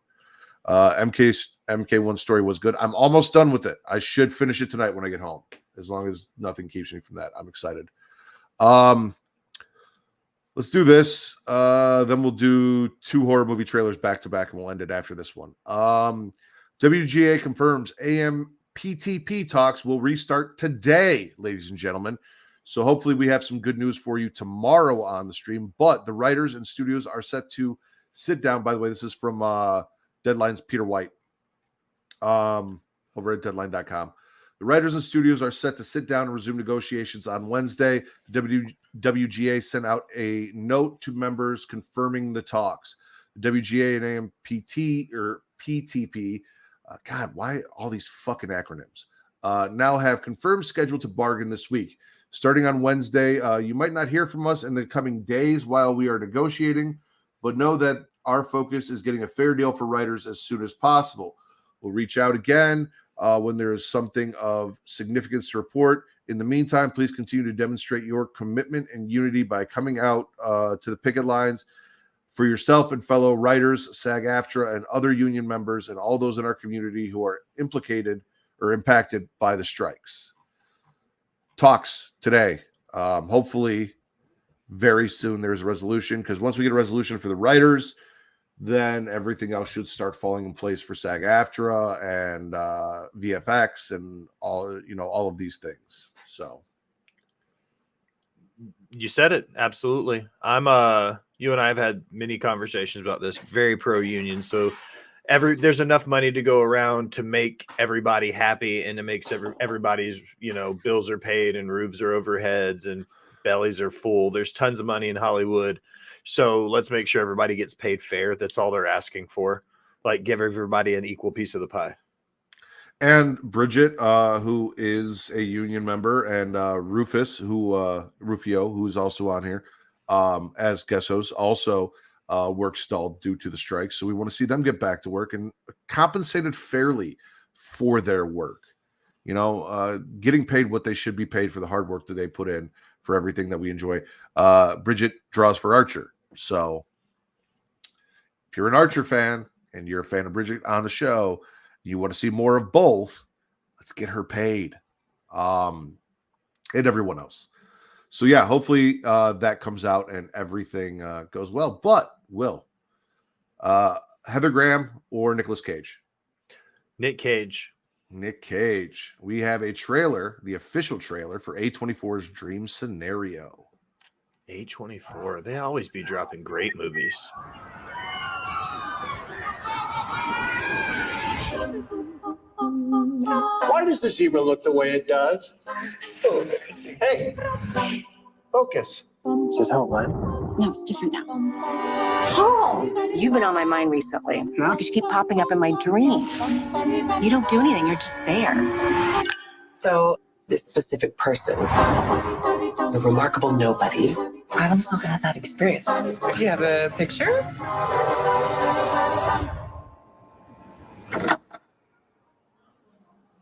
Speaker 1: MK1 story was good. I'm almost done with it. I should finish it tonight when I get home, as long as nothing keeps me from that. I'm excited. Let's do this. Then we'll do 2 horror movie trailers back to back, and we'll end it after this one. WGA confirms AMPTP talks will restart today, ladies and gentlemen. So hopefully we have some good news for you tomorrow on the stream. But the writers and studios are set to sit down. By the way, this is from Deadline's Peter White over at Deadline.com. The writers and studios are set to sit down and resume negotiations on Wednesday. The WGA sent out a note to members confirming the talks. The WGA and AMPT or PTP, God, why all these fucking acronyms? Now have confirmed schedule to bargain this week. Starting on Wednesday, you might not hear from us in the coming days while we are negotiating, but know that our focus is getting a fair deal for writers as soon as possible. We'll reach out again when there is something of significance to report. In the meantime, please continue to demonstrate your commitment and unity by coming out to the picket lines for yourself and fellow writers, SAG AFTRA, and other union members, and all those in our community who are implicated or impacted by the strikes. Talks today. Hopefully, very soon there's a resolution, because once we get a resolution for the writers, then everything else should start falling in place for SAG AFTRA and VFX and all of these things. So
Speaker 2: you said it. Absolutely. You and I have had many conversations about this. Very pro union. So there's enough money to go around to make everybody happy, and it makes everybody's, bills are paid and roofs are over heads and bellies are full. There's tons of money in Hollywood. So let's make sure everybody gets paid fair. That's all they're asking for. Like, give everybody an equal piece of the pie.
Speaker 1: And Bridget, who is a union member, and Rufio, who's also on here as guest host, also work stalled due to the strikes. So we want to see them get back to work and compensated fairly for their work. Getting paid what they should be paid for the hard work that they put in for everything that we enjoy. Bridget draws for Archer. So if you're an Archer fan and you're a fan of Bridget on the show, you want to see more of both, let's get her paid. And everyone else. So yeah, hopefully that comes out and everything goes well. But Will, Heather Graham or Nicolas Cage?
Speaker 2: Nick Cage.
Speaker 1: We have a trailer, the official trailer for A24's Dream Scenario.
Speaker 2: A24, they always be dropping great movies.
Speaker 11: Why does the zebra look the way it does?
Speaker 9: So embarrassing.
Speaker 11: Hey, focus.
Speaker 9: Is this how it went?
Speaker 12: No, it's different now. Paul, you've been on my mind recently.
Speaker 11: Huh?
Speaker 12: You keep popping up in my dreams. You don't do anything, you're just there.
Speaker 9: So, this specific person, the remarkable nobody, I was looking at that experience. Do you have a picture?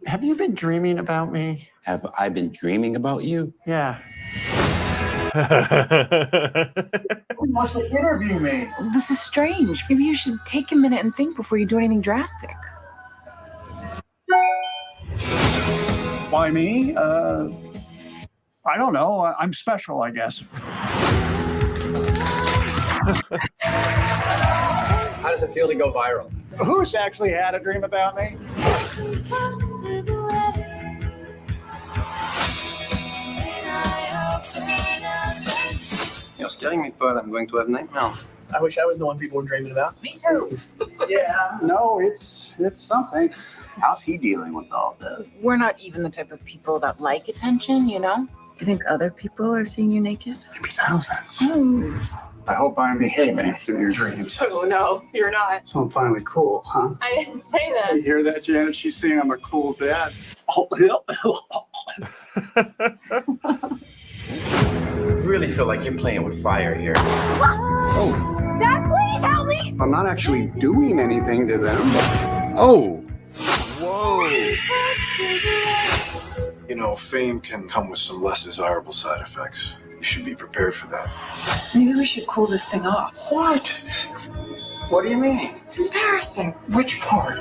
Speaker 11: Have you been dreaming about me?
Speaker 13: Have I been dreaming about you?
Speaker 11: Yeah. Who wants to interview me?
Speaker 12: This is strange. Maybe you should take a minute and think before you do anything drastic.
Speaker 11: Why me? I don't know. I'm special, I guess.
Speaker 13: How does it feel to go viral?
Speaker 11: Who's actually had a dream about me?
Speaker 13: You're scaring me, but I'm going to have nightmares.
Speaker 11: I wish I was the one people were dreaming about.
Speaker 12: Me too.
Speaker 11: Yeah, no, it's something.
Speaker 13: How's he dealing with all this?
Speaker 12: We're not even the type of people that like attention, you know?
Speaker 9: You think other people are seeing you naked?
Speaker 11: Maybe thousands. I hope I'm behaving through your dreams.
Speaker 12: Oh, no, you're not.
Speaker 11: So I'm finally cool, huh?
Speaker 12: I didn't say that.
Speaker 11: You hear that, Janet? She's saying I'm a cool dad.
Speaker 13: I really feel like you're playing with fire here.
Speaker 5: Oh. Dad, please help me!
Speaker 11: I'm not actually doing anything to them.
Speaker 1: Oh.
Speaker 2: Whoa.
Speaker 14: You know, fame can come with some less desirable side effects.
Speaker 10: You should be prepared for that.
Speaker 9: Maybe we should cool this thing off.
Speaker 8: What? What do you mean?
Speaker 9: It's embarrassing.
Speaker 8: Which part?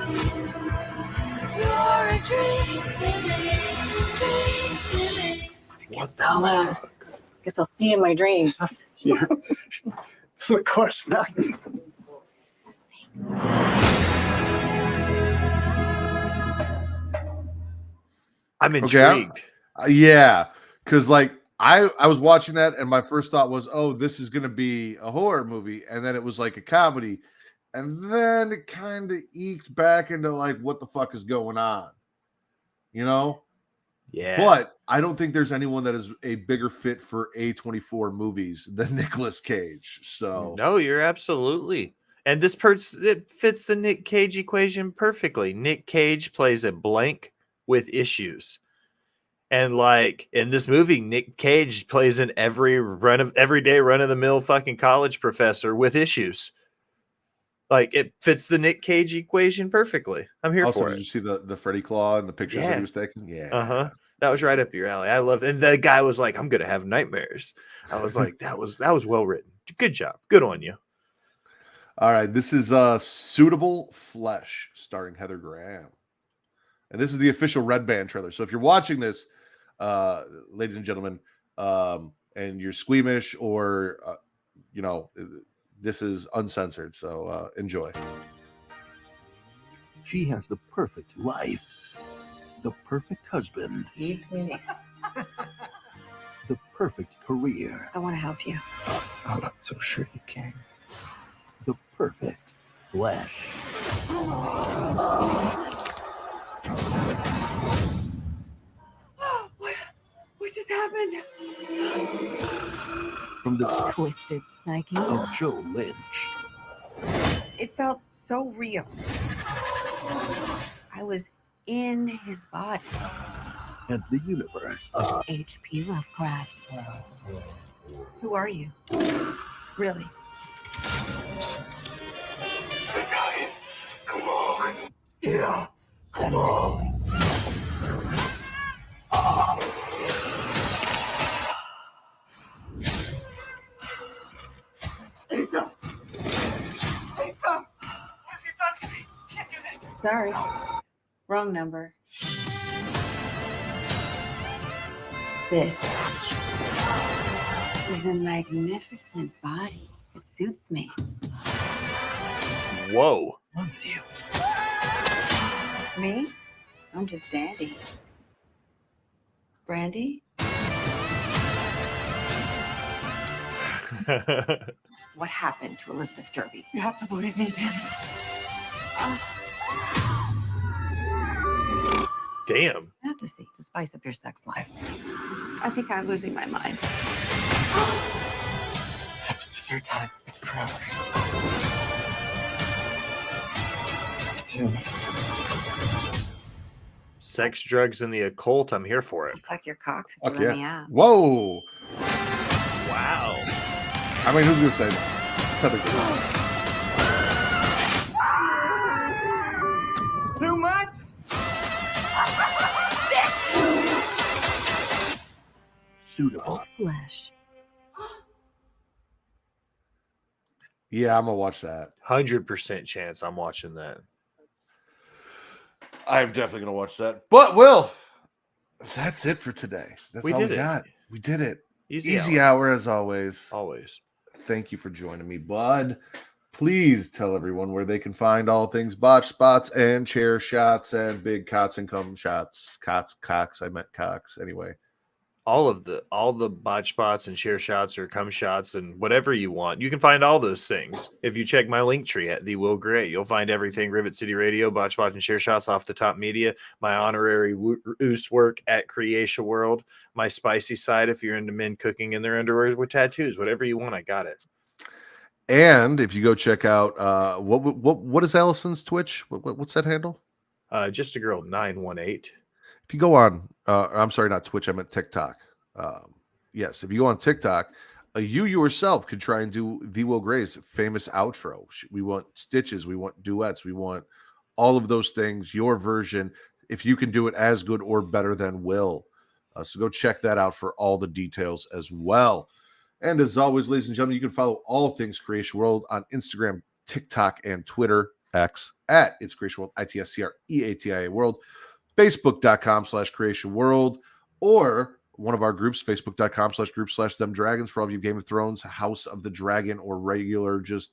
Speaker 12: Guess I'll see you in my dreams.
Speaker 11: Yeah. Of course not.
Speaker 2: I'm
Speaker 1: Okay,
Speaker 2: intrigued.
Speaker 1: yeah, because like I was watching that and my first thought was, oh, this is gonna be a horror movie, and then it was like a comedy, and then it kind of eked back into like what the fuck is going on, you know?
Speaker 2: Yeah.
Speaker 1: But I don't think there's anyone that is a bigger fit for A24 movies than Nicolas Cage. So
Speaker 2: No, you're absolutely. And this person, it fits the Nick Cage equation perfectly. Nick Cage plays a blank with issues. And like in this movie, Nick Cage plays an everyday run of the mill fucking college professor with issues. Like it fits the Nick Cage equation perfectly. I'm here
Speaker 1: also,
Speaker 2: for
Speaker 1: did
Speaker 2: it.
Speaker 1: you see the Freddy Claw and the pictures that
Speaker 2: Yeah.
Speaker 1: he was taking? Yeah.
Speaker 2: Uh-huh. That was right up your alley. I love it. And the guy was like, I'm gonna have nightmares. I was like, that was well written. Good job. Good on you.
Speaker 1: All right, this is Suitable Flesh, starring Heather Graham. And this is the official Red Band trailer. So if you're watching this, ladies and gentlemen, and you're squeamish or, this is uncensored. So enjoy.
Speaker 14: She has the perfect life, the perfect husband,
Speaker 9: Eat me.
Speaker 14: the perfect career,
Speaker 12: I want to help you.
Speaker 8: I'm not so sure you can.
Speaker 14: the perfect flesh.
Speaker 12: What just happened?
Speaker 14: From the
Speaker 6: Twisted psyche.
Speaker 14: of Joe Lynch.
Speaker 12: It felt so real. I was in his body.
Speaker 14: And the universe of
Speaker 6: H.P. Lovecraft.
Speaker 12: Who are you? Really?
Speaker 8: Italian, come on. Yeah, come on. Lisa! Lisa! What have you done to me? Can't do this.
Speaker 12: Sorry. Wrong number. This is a magnificent body. It suits me.
Speaker 2: Whoa.
Speaker 8: What's wrong with you?
Speaker 12: Me? I'm just dandy. Brandy? What happened to Elizabeth Derby?
Speaker 8: You have to believe me, Danny.
Speaker 2: Damn.
Speaker 12: Fantasy to spice up your sex life. I think I'm losing my mind.
Speaker 8: That's the third time. It's forever. It's him.
Speaker 2: Sex, drugs, and the occult. I'm here for it.
Speaker 12: I'll suck your cocks if
Speaker 1: Fuck
Speaker 12: you let
Speaker 1: yeah.
Speaker 12: me out.
Speaker 1: Whoa.
Speaker 2: Wow.
Speaker 1: I mean, who's going to say that? Heather Graham.
Speaker 8: Too much?
Speaker 14: Suitable.
Speaker 6: Flesh.
Speaker 1: Yeah, I'm going to watch that.
Speaker 2: 100% chance I'm watching that.
Speaker 1: I'm definitely going to watch that. But, Will, that's it for today. That's
Speaker 2: We
Speaker 1: all
Speaker 2: did
Speaker 1: we
Speaker 2: it.
Speaker 1: got. We did it.
Speaker 2: Easy
Speaker 1: hour as always.
Speaker 2: Always.
Speaker 1: Thank you for joining me, bud. Please tell everyone where they can find all things botch spots and chair shots and big cots and cum shots. Cocks. I meant cocks. Anyway.
Speaker 2: All the botch spots and share shots or cum shots and whatever you want. You can find all those things. If you check my link tree at the Will Gray, you'll find everything Rivet City Radio, botch spots and share shots off the top media, my honorary oos work at Creatia World, my spicy side if you're into men cooking in their underwear with tattoos, whatever you want, I got it.
Speaker 1: And if you go check out what is Allison's Twitch? What's that handle?
Speaker 2: Just a girl 918.
Speaker 1: If you go on, I'm sorry, not Twitch, I meant TikTok. Yes, if you go on TikTok, you yourself could try and do the Will Gray's famous outro. We want stitches, we want duets, we want all of those things. Your version, if you can do it as good or better than Will, So go check that out for all the details as well. And as always, ladies and gentlemen, you can follow all things Creatia World on Instagram, TikTok, and Twitter, X, at It's Creatia World, ITSCREATIA World, Facebook.com/Creatia World, or one of our groups, Facebook.com/group/Them Dragons, for all of you Game of Thrones, House of the Dragon, or regular just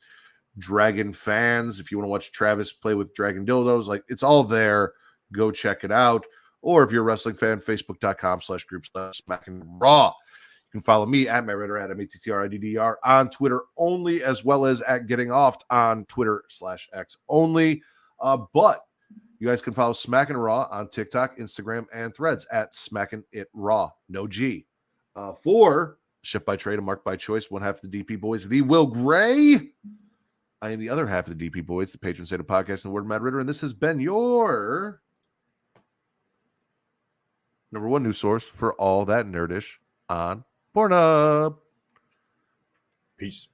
Speaker 1: Dragon fans. If you want to watch Travis play with Dragon Dildos, like, it's all there. Go check it out. Or if you're a wrestling fan, Facebook.com/group/Smackin' Raw. You can follow me at MattRiddler at MATTRIDDR on Twitter only, as well as at Getting Off on Twitter/X only. But you guys can follow Smackin' Raw on TikTok, Instagram, and Threads at Smackin' It Raw. No G. For Ship by Trade and Mark by Choice, one half of the DP Boys, the Will Gray. I am the other half of the DP Boys, the patron saint of podcast and the word of Matt Ritter, and this has been your number one news source for all that nerdish on Pornhub.
Speaker 2: Peace.